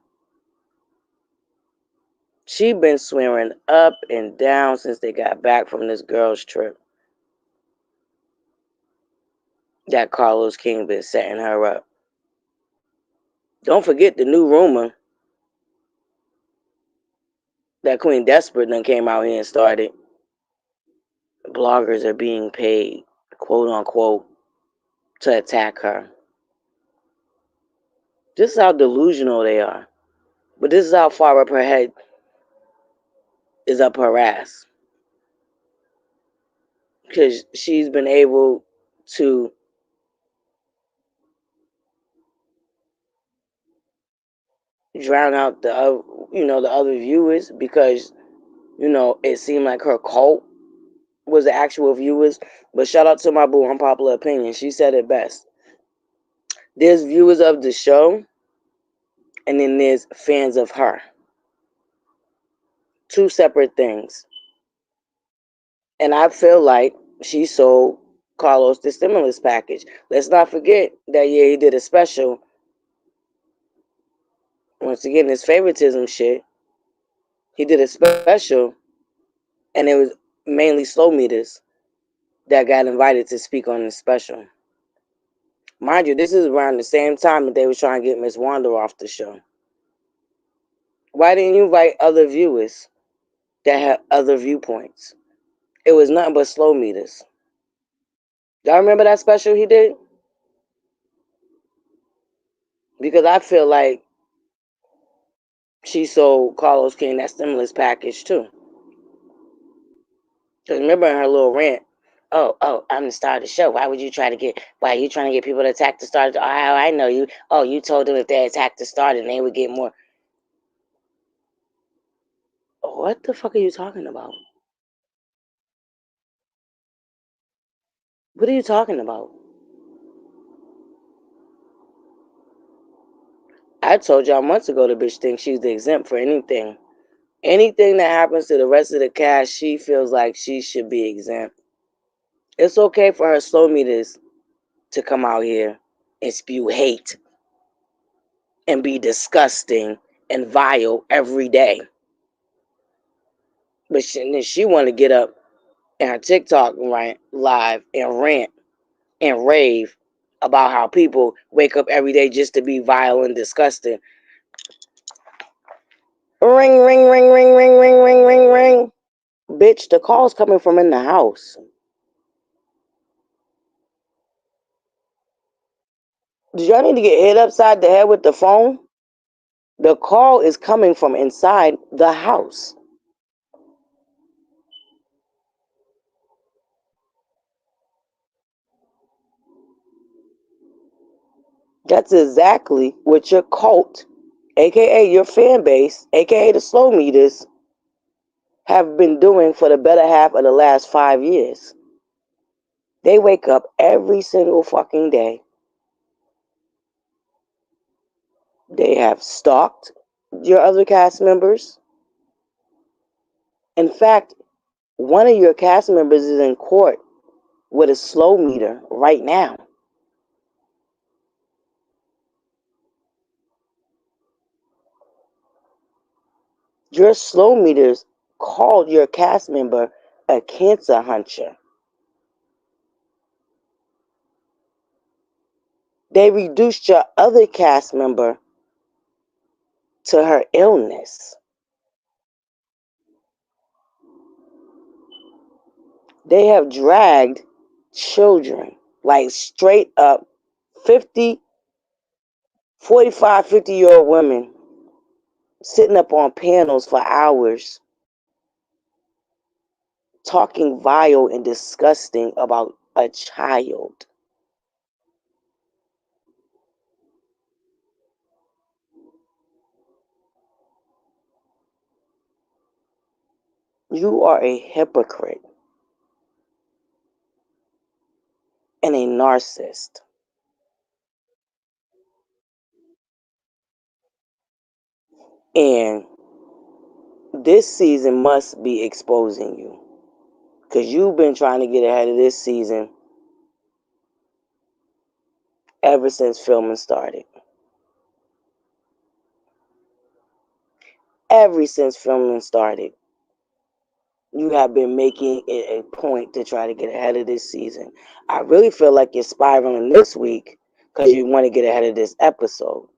She been swearing up and down since they got back from this girl's trip that Carlos King been setting her up. Don't forget the new rumor that Queen Desperate done came out here and started. Bloggers are being paid, quote unquote, to attack her. This is how delusional they are. But this is how far up her head is up her ass. Because she's been able to drown out the other viewers because it seemed like her cult was the actual viewers. But shout out to my boo, Unpopular Opinion. She said it best. There's viewers of the show, and then there's fans of her. Two separate things. And I feel like she sold Carlos the stimulus package. Let's not forget that he did a special. Once again, this favoritism shit. He did a special, and it was mainly slow meters that got invited to speak on the special. Mind you, this is around the same time that they were trying to get Miss Wanda off the show. Why didn't you invite other viewers that have other viewpoints? It was nothing but slow meters. Y'all remember that special he did? Because I feel like she sold Carlos King that stimulus package too. Because remember in her little rant, I'm the star of the show. Why are you trying to get people to attack the star? Oh, I know you. Oh, you told them if they attacked the star, then they would get more. What the fuck are you talking about? What are you talking about? I told y'all months ago the bitch thinks she's exempt for anything. Anything that happens to the rest of the cast, she feels like she should be exempt. It's okay for her slow meters to come out here and spew hate and be disgusting and vile every day. But she want to get up in her TikTok live and rant and rave about how people wake up every day just to be vile and disgusting. Ring, ring, ring, ring, ring, ring, ring, ring, ring. Bitch, the call's coming from in the house. Did y'all need to get hit upside the head with the phone? The call is coming from inside the house. That's exactly what your cult, aka your fan base, aka the slow meters, have been doing for the better half of the last 5 years. They wake up every single fucking day. They have stalked your other cast members. In fact, one of your cast members is in court with a slow meter right now. Your slow meters called your cast member a cancer hunter. They reduced your other cast member to her illness. They have dragged children, like straight up 50, 45, 50-year-old women sitting up on panels for hours talking vile and disgusting about a child. You are a hypocrite and a narcissist. And this season must be exposing you. Because you've been trying to get ahead of this season ever since filming started. Ever since filming started, you have been making it a point to try to get ahead of this season. I really feel like you're spiraling this week because you want to get ahead of this episode.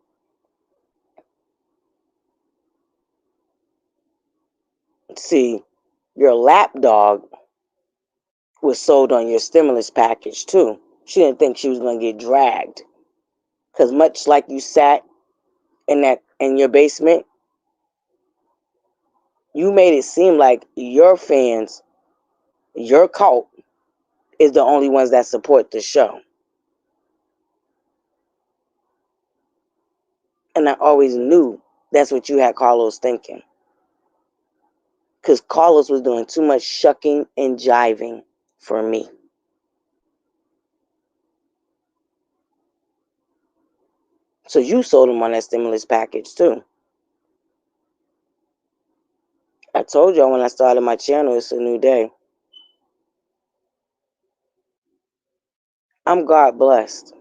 See, your lapdog was sold on your stimulus package too. She didn't think she was going to get dragged. Because much like you sat in your basement, you made it seem like your fans, your cult, is the only ones that support the show. And I always knew that's what you had Carlos thinking. Because Carlos was doing too much shucking and jiving for me. So you sold him on that stimulus package too. I told y'all when I started my channel, it's a new day. I'm God blessed.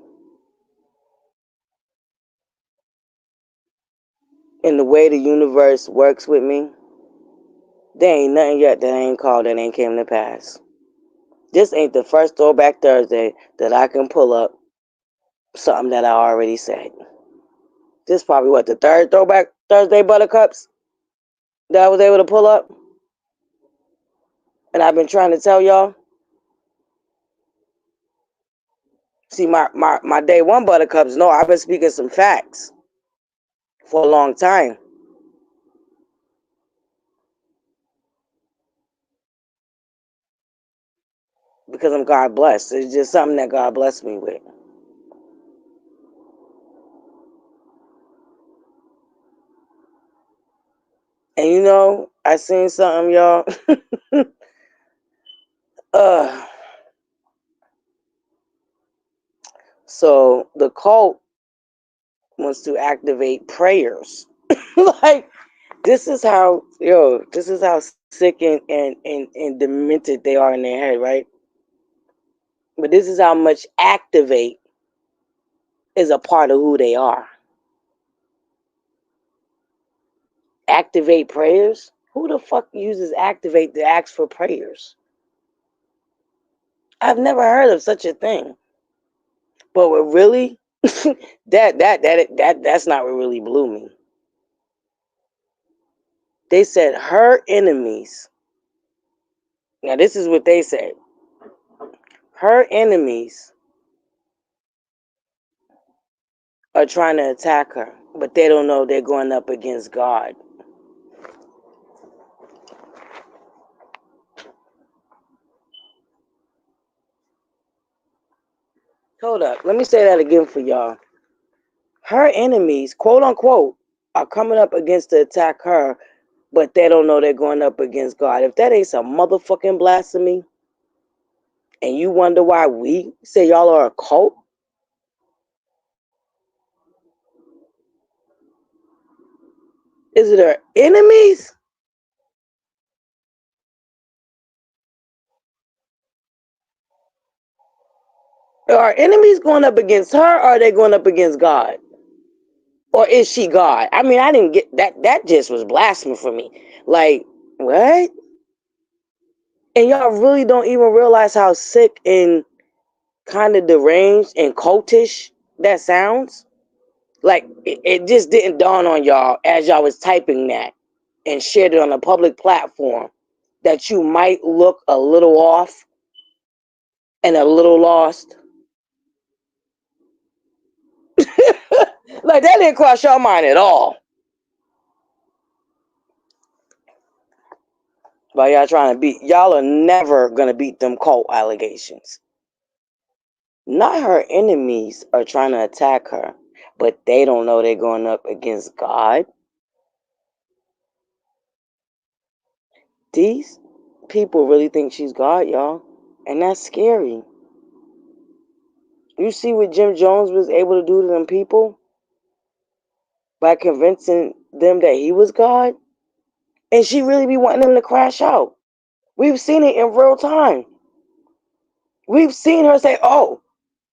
And the way the universe works with me, There ain't nothing yet that ain't called that ain't came to pass. This ain't the first Throwback Thursday that I can pull up something that I already said. This probably what, the third Throwback Thursday Buttercups that I was able to pull up? And I've been trying to tell y'all. See, my day one Buttercups, no, I've been speaking some facts for a long time. Because I'm God blessed. It's just something that God blessed me with. And you know, I seen something, y'all. uh, so the cult wants to activate prayers. Like, this is how sick and demented they are in their head, right? But this is how much activate is a part of who they are. Activate prayers? Who the fuck uses activate to ask for prayers? I've never heard of such a thing. But what really that's not what really blew me. They said her enemies. Now this is what they said. Her enemies are trying to attack her, but they don't know they're going up against God. Hold up. Let me say that again for y'all. Her enemies, quote unquote, are coming up against to attack her, but they don't know they're going up against God. If that ain't some motherfucking blasphemy, and you wonder why we say y'all are a cult, is it our enemies? Are enemies going up against her, or are they going up against God? Or is she God? I mean, I didn't get that. That just was blasphemy for me. Like, what? And y'all really don't even realize how sick and kind of deranged and cultish that sounds? Like, it just didn't dawn on y'all as y'all was typing that and shared it on a public platform that you might look a little off and a little lost. Like, that didn't cross your mind at all. But y'all trying to beat, y'all are never going to beat them cult allegations. Not her enemies are trying to attack her, but they don't know they're going up against God. These people really think she's God, y'all. And that's scary. You see what Jim Jones was able to do to them people by convincing them that he was God? And she really be wanting them to crash out. We've seen it in real time. We've seen her say, oh,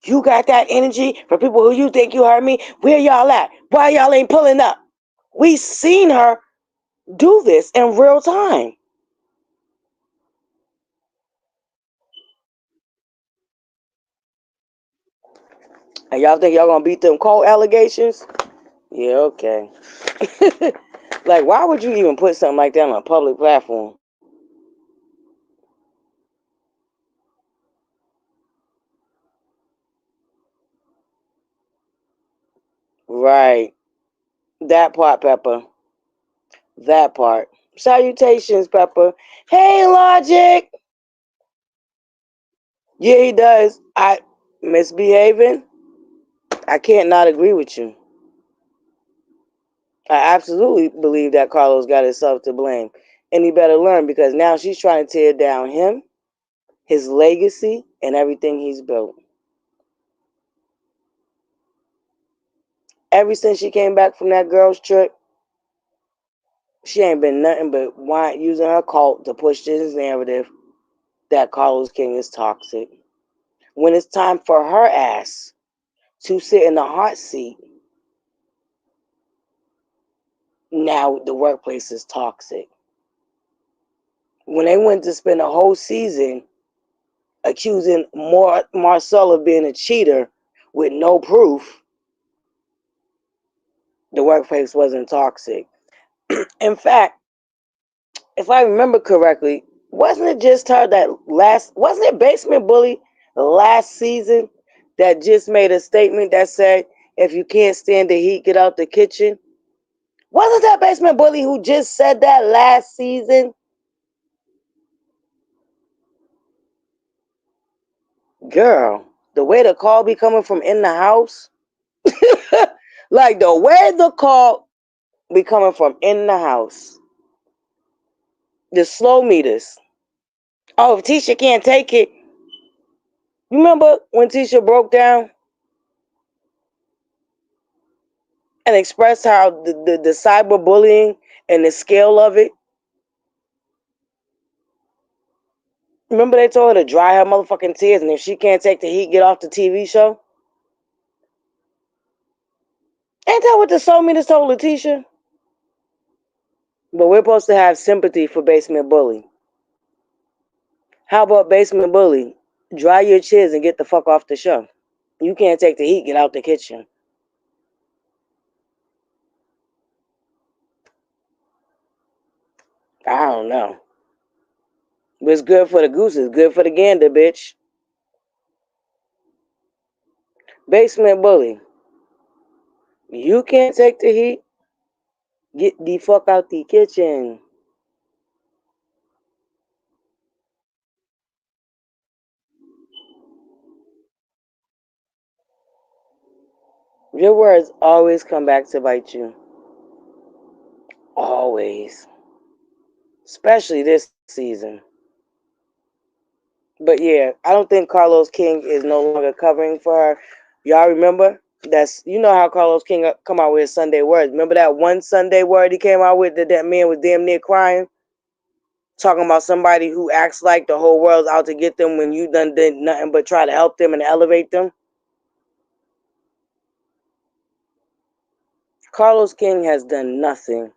you got that energy for people who you think you heard me? Where y'all at? Why y'all ain't pulling up? We've seen her do this in real time. And y'all think y'all gonna beat them cold allegations? Yeah, okay. Like, why would you even put something like that on a public platform? Right. That part, Pepper. That part. Salutations, Pepper. Hey, Logic. Yeah, he does. I misbehaving. I can't not agree with you. I absolutely believe that Carlos got himself to blame. And he better learn, because now she's trying to tear down him, his legacy, and everything he's built. Ever since she came back from that girl's trip, she ain't been nothing but using her cult to push this narrative that Carlos King is toxic. When it's time for her ass to sit in the hot seat, now the workplace is toxic. when they went to spend a whole season accusing Marcel of being a cheater with no proof, the workplace wasn't toxic. In fact, if I remember correctly, wasn't it just her wasn't it Basement Bully last season that just made a statement that said, if you can't stand the heat, get out the kitchen? Wasn't that Basement Bully who just said that last season? Girl, the way the call be coming from in the house, like the way the call be coming from in the house, the slow meters. Oh, if Tisha can't take it, you remember when Tisha broke down and expressed how the cyberbullying and the scale of it? Remember they told her to dry her motherfucking tears, and if she can't take the heat, get off the TV show? Ain't that what the soul meters told Letitia? But we're supposed to have sympathy for Basement Bully. How about Basement Bully? Dry your tears and get the fuck off the show. You can't take the heat, get out the kitchen. I don't know. What's good for the goose is good for the gander, bitch. Basement Bully. You can't take the heat, get the fuck out the kitchen. Your words always come back to bite you. Always. Especially this season. But yeah, I don't think Carlos King is no longer covering for her. Y'all remember? You know how Carlos King come out with his Sunday words. Remember that one Sunday word he came out with that man was damn near crying? Talking about somebody who acts like the whole world's out to get them when you done did nothing but try to help them and elevate them. Carlos King has done nothing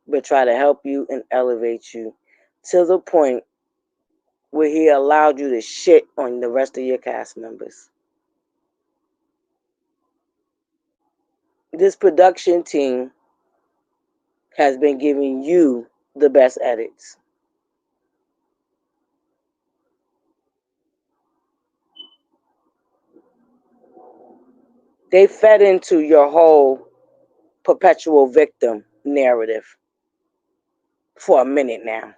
but try to help you and elevate you to the point where he allowed you to shit on the rest of your cast members. This production team has been giving you the best edits. They fed into your whole perpetual victim narrative for a minute now.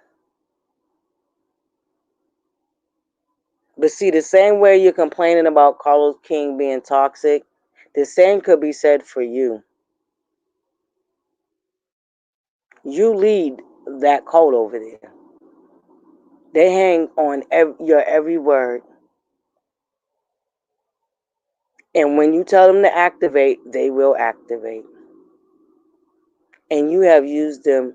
But see, the same way you're complaining about Carlos King being toxic, the same could be said for you. You lead that cult over there. They hang on your every word. And when you tell them to activate, they will activate. And you have used them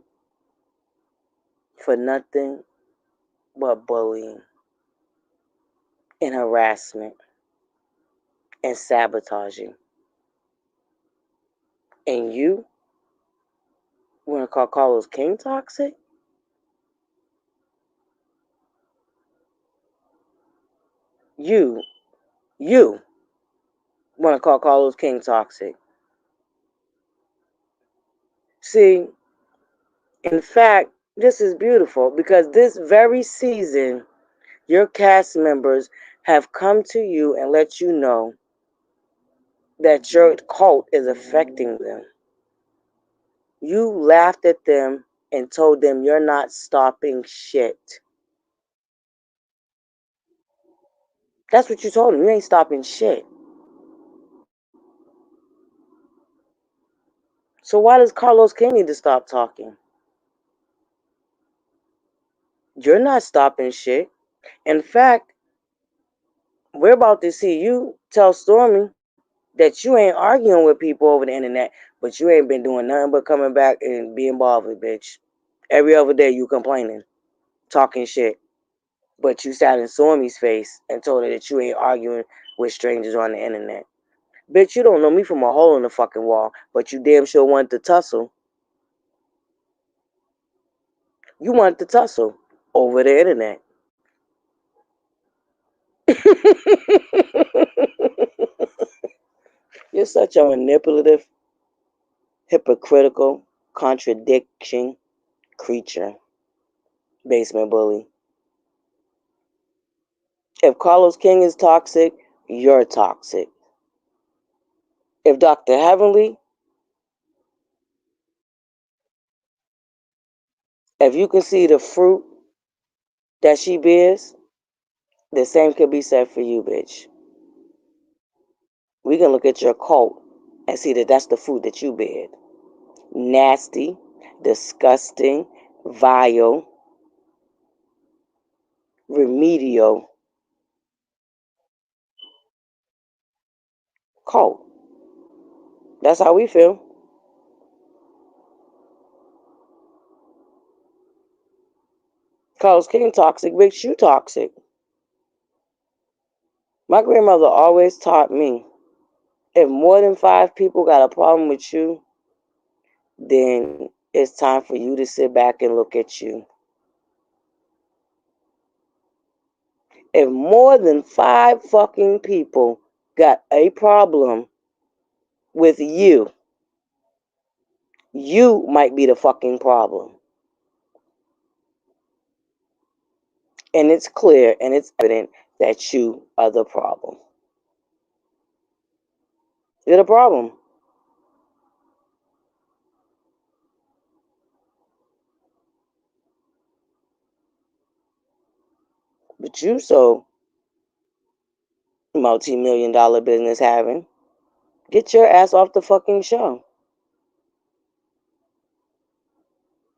for nothing but bullying and harassment and sabotaging. And you want to call Carlos King toxic? You want to call Carlos King toxic? See, in fact, this is beautiful because this very season, your cast members have come to you and let you know that your cult is affecting them. You laughed at them and told them you're not stopping shit. That's what you told them. You ain't stopping shit. So why does Carlos King need to stop talking? You're not stopping shit. In fact, we're about to see you tell Stormy that you ain't arguing with people over the internet, but you ain't been doing nothing but coming back and being bothered, bitch. Every other day you complaining, talking shit. But you sat in Stormy's face and told her that you ain't arguing with strangers on the internet. Bitch, you don't know me from a hole in the fucking wall, but you damn sure wanted to tussle. You wanted to tussle. over the internet. You're such a manipulative, hypocritical, contradiction creature, basement bully. If Carlos King is toxic, you're toxic. If Dr. Heavenly, if you can see the fruit that she bears, the same could be said for you, bitch. We can look at your cult and see that that's the fruit that you bear. Nasty, disgusting, vile, remedial cult. That's how we feel. Carlos King toxic, bitch, you toxic. My grandmother always taught me, if more than 5 people got a problem with you, then it's time for you to sit back and look at you. If more than 5 fucking people got a problem with you might be the fucking problem. And it's clear and it's evident that you are the problem. You're the problem. But you so multi-million-dollar business having. Get your ass off the fucking show.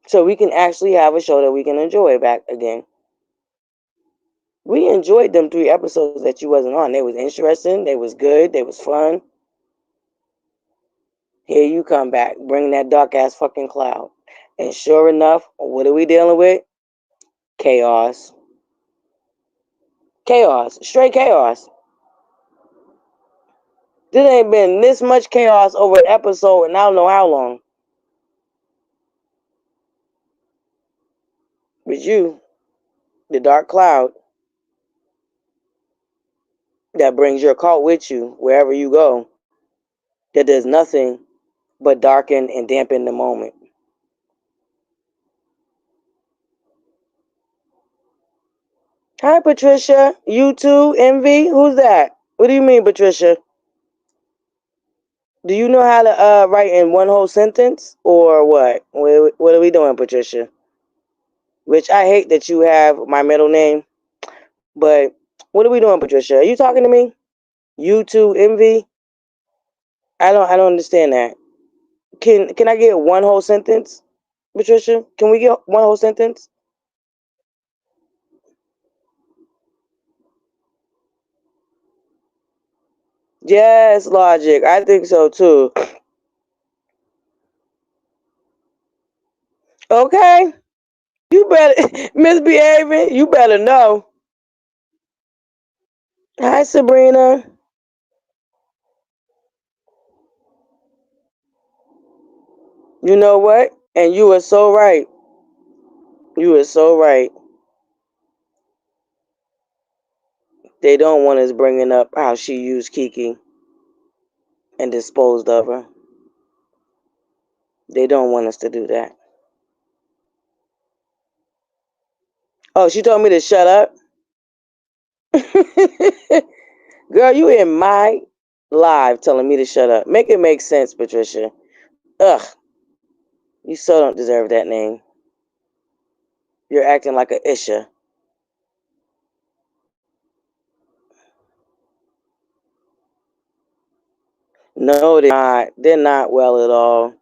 So we can actually have a show that we can enjoy back again. We enjoyed them 3 episodes that you wasn't on. They was interesting. They was good. They was fun. Here you come back, bring that dark ass fucking cloud. And sure enough, what are we dealing with? Chaos. Chaos. Straight chaos. There ain't been this much chaos over an episode and I don't know how long. But you, the dark cloud that brings your cult with you wherever you go, that does nothing but darken and dampen the moment. Hi, Patricia. You too, Envy? Who's that? What do you mean, Patricia? Do you know how to write in one whole sentence or what? What are we doing, Patricia? Which I hate that you have my middle name, but what are we doing, Patricia? Are you talking to me? You too, Envy? I don't understand that. Can I get one whole sentence, Patricia? Can we get one whole sentence? Yes, Logic. I think so too. Okay. You better misbehaving. You better know. Hi, Sabrina. You know what? And you are so right. You are so right. They don't want us bringing up how she used Kiki and disposed of her. They don't want us to do that. Oh, she told me to shut up. Girl, you in my live telling me to shut up. Make it make sense, Patricia. Ugh, you so don't deserve that name. You're acting like a Isha. No, they're not. They're not well at all.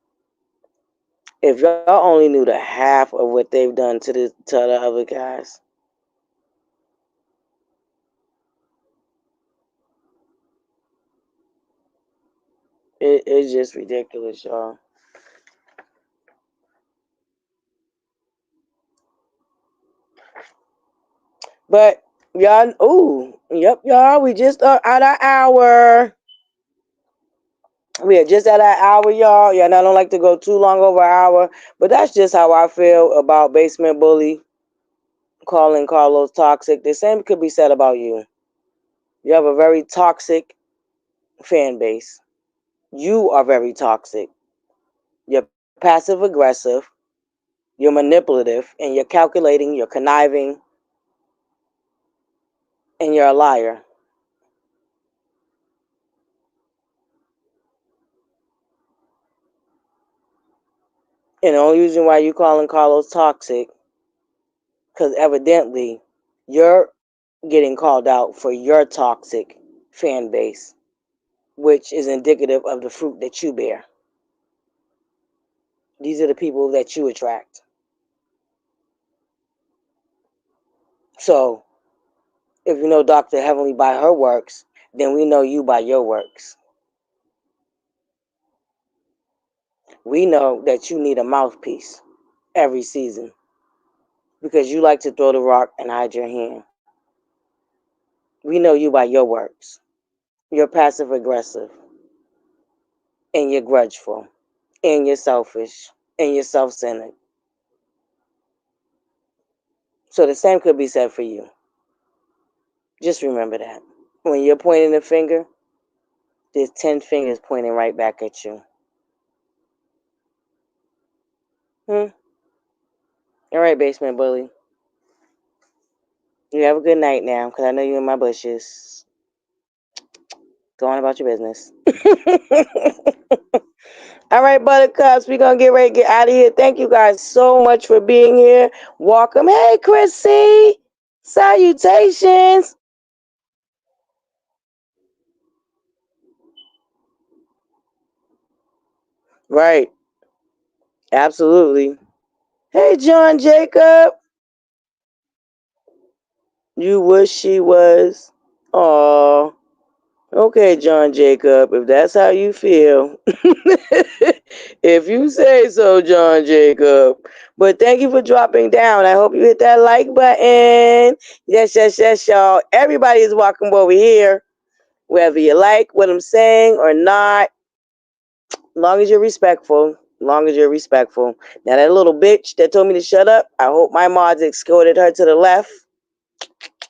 If y'all only knew the half of what they've done to the other guys, it's just ridiculous, y'all. But y'all, ooh, yep, y'all, we just at our hour. We are just at our hour, y'all. Yeah, and I don't like to go too long over an hour, but that's just how I feel about Basement Bully. calling Carlos toxic, the same could be said about you. You have a very toxic fan base. You are very toxic. You're passive aggressive, you're manipulative, and you're calculating, you're conniving, and you're a liar. And the only reason why you calling Carlos toxic, because evidently you're getting called out for your toxic fan base, which is indicative of the fruit that you bear. These are the people that you attract. So, if you know Dr. Heavenly by her works, then we know you by your works. We know that you need a mouthpiece every season because you like to throw the rock and hide your hand. We know you by your works. You're passive aggressive, and you're grudgeful, and you're selfish, and you're self centered. So the same could be said for you. Just remember that. When you're pointing the finger, there's 10 fingers pointing right back at you. All right, basement bully. You have a good night now, because I know you're in my bushes. Go on about your business. All right, buttercups, we're going to get ready to get out of here. Thank you guys so much for being here. Welcome. Hey, Chrissy. Salutations. Right. Absolutely. Hey, John Jacob. You wish she was. Aw. Okay, John Jacob, if that's how you feel. If you say so, John Jacob. But thank you for dropping down. I hope you hit that like button. Yes, yes, yes, y'all. Everybody is welcome over here. Whether you like what I'm saying or not, long as you're respectful. Long as you're respectful. Now that little bitch that told me to shut up, I hope my mods escorted her to the left.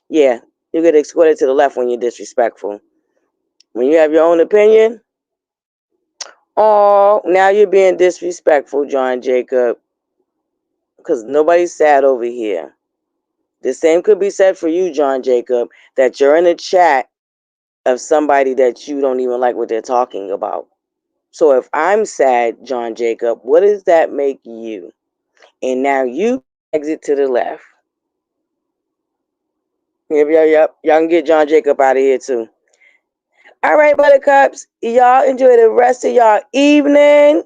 Yeah, you get escorted to the left when you're disrespectful. When you have your own opinion, oh, now you're being disrespectful, John Jacob. Because nobody's sad over here. The same could be said for you, John Jacob, that you're in a chat of somebody that you don't even like what they're talking about. So if I'm sad, John Jacob, what does that make you? And now you can exit to the left. Yep. Y'all can get John Jacob out of here too. All right, buttercups. Y'all enjoy the rest of y'all evening.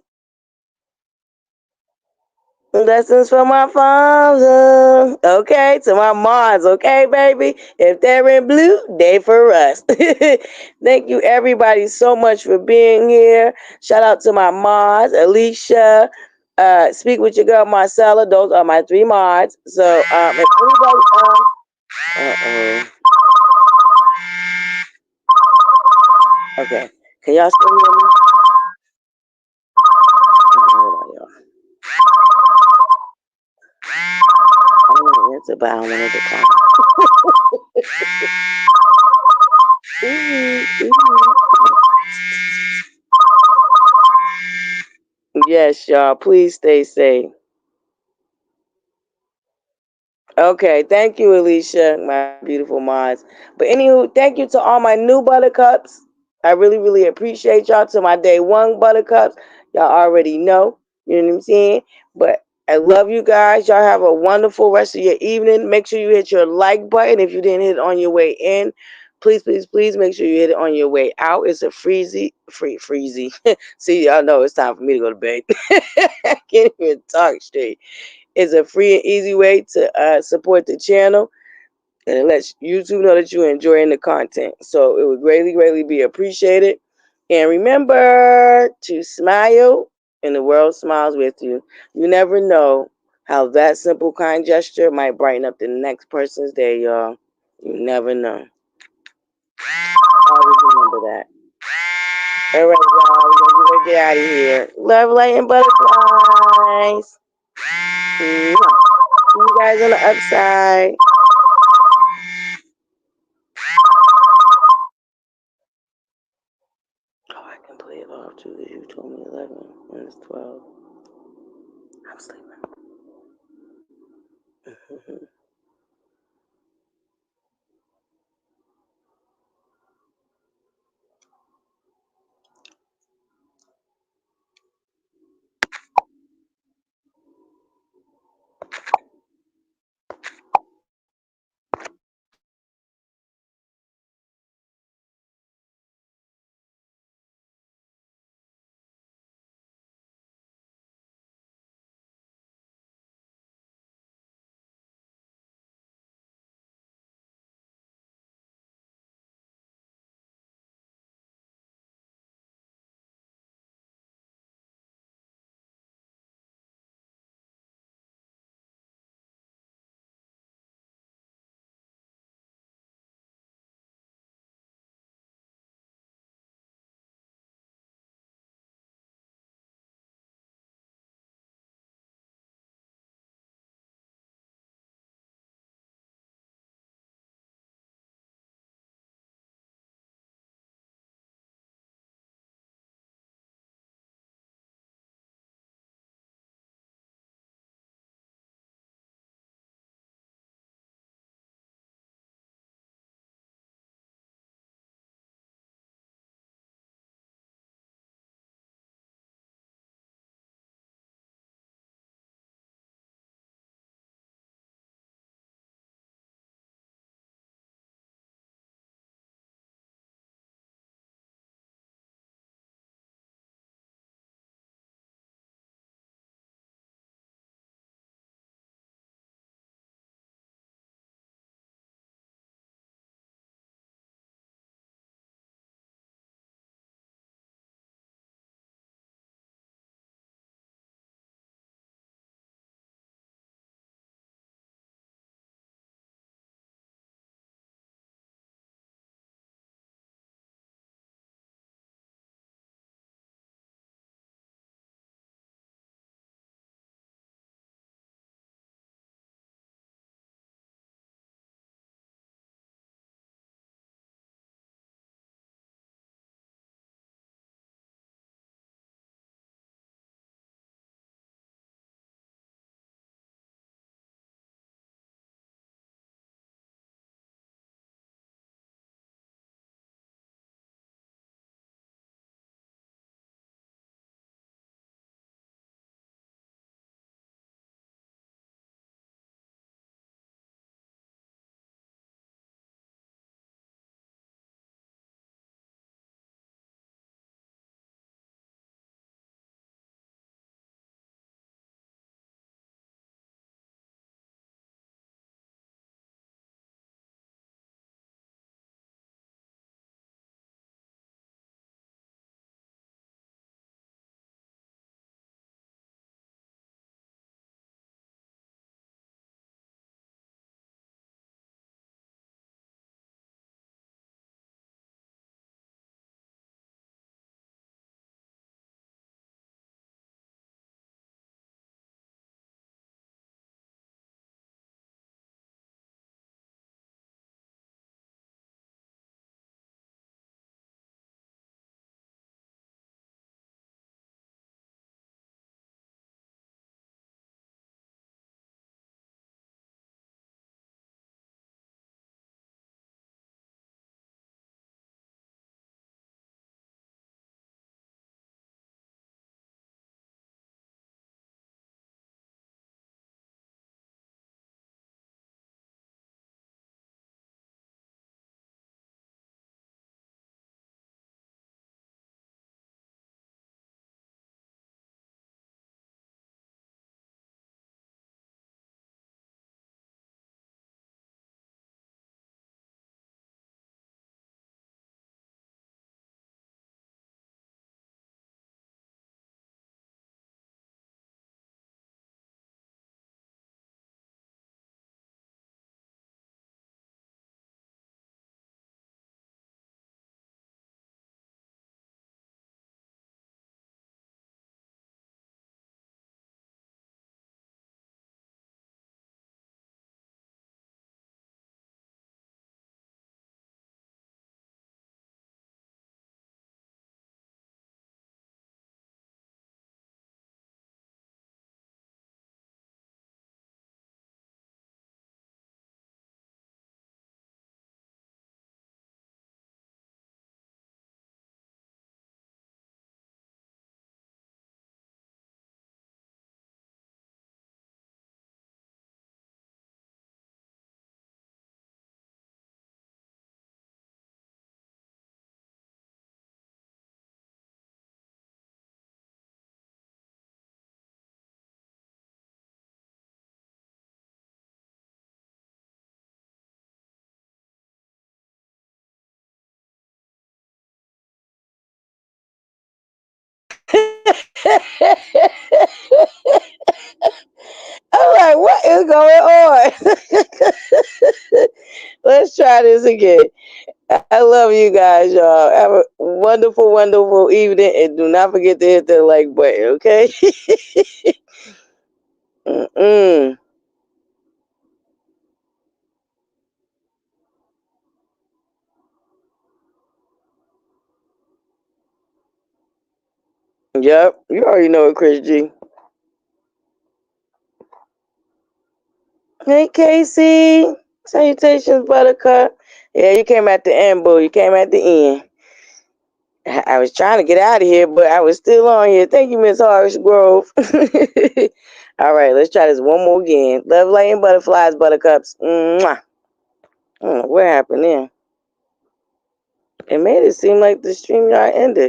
Lessons from my father. Okay, to my moms. Okay, baby. If they're in blue, they for us. Thank you, everybody, so much for being here. Shout out to my mods, Alicia. Speak with your girl, Marcella. Those are my 3 mods. So, if anybody, uh-oh. Okay. Can y'all still hear me? Okay, hold on, y'all. I don't want to answer, but I don't want to decline. Yes, y'all. Please stay safe. Okay, thank you, Alicia, my beautiful mods. But anywho, thank you to all my new buttercups. I really, really appreciate y'all. To my day 1 buttercups, y'all already know. You know what I'm saying? But I love you guys. Y'all have a wonderful rest of your evening. Make sure you hit your like button if you didn't hit it on your way in. Please, please, please make sure you hit it on your way out. It's a freezy. See, y'all know it's time for me to go to bed. I can't even talk straight. It's a free and easy way to support the channel, and it lets YouTube know that you're enjoying the content. So it would greatly, greatly be appreciated. And remember to smile, and the world smiles with you. You never know how that simple, kind gesture might brighten up the next person's day, y'all. You never know. Always remember that. All right, y'all. We're going to get out of here. Love, light, and butterflies. See you guys rise on the upside. Oh, I can play it off too because you told me 11 and it's 12. I'm sleeping. I'm like, what is going on? Let's try this again. I love you guys, y'all. Have a wonderful, wonderful evening, and do not forget to hit the like button, okay? Mm-mm. Yep, you already know it, Chris G. Hey, Casey. Salutations, Buttercup. Yeah, you came at the end, boo. You came at the end. I was trying to get out of here, but I was still on here. Thank you, Miss Harsh Grove. All right, let's try this one more again. Love, light, and butterflies, buttercups. Mwah. I don't know what happened there. It made it seem like the StreamYard ended.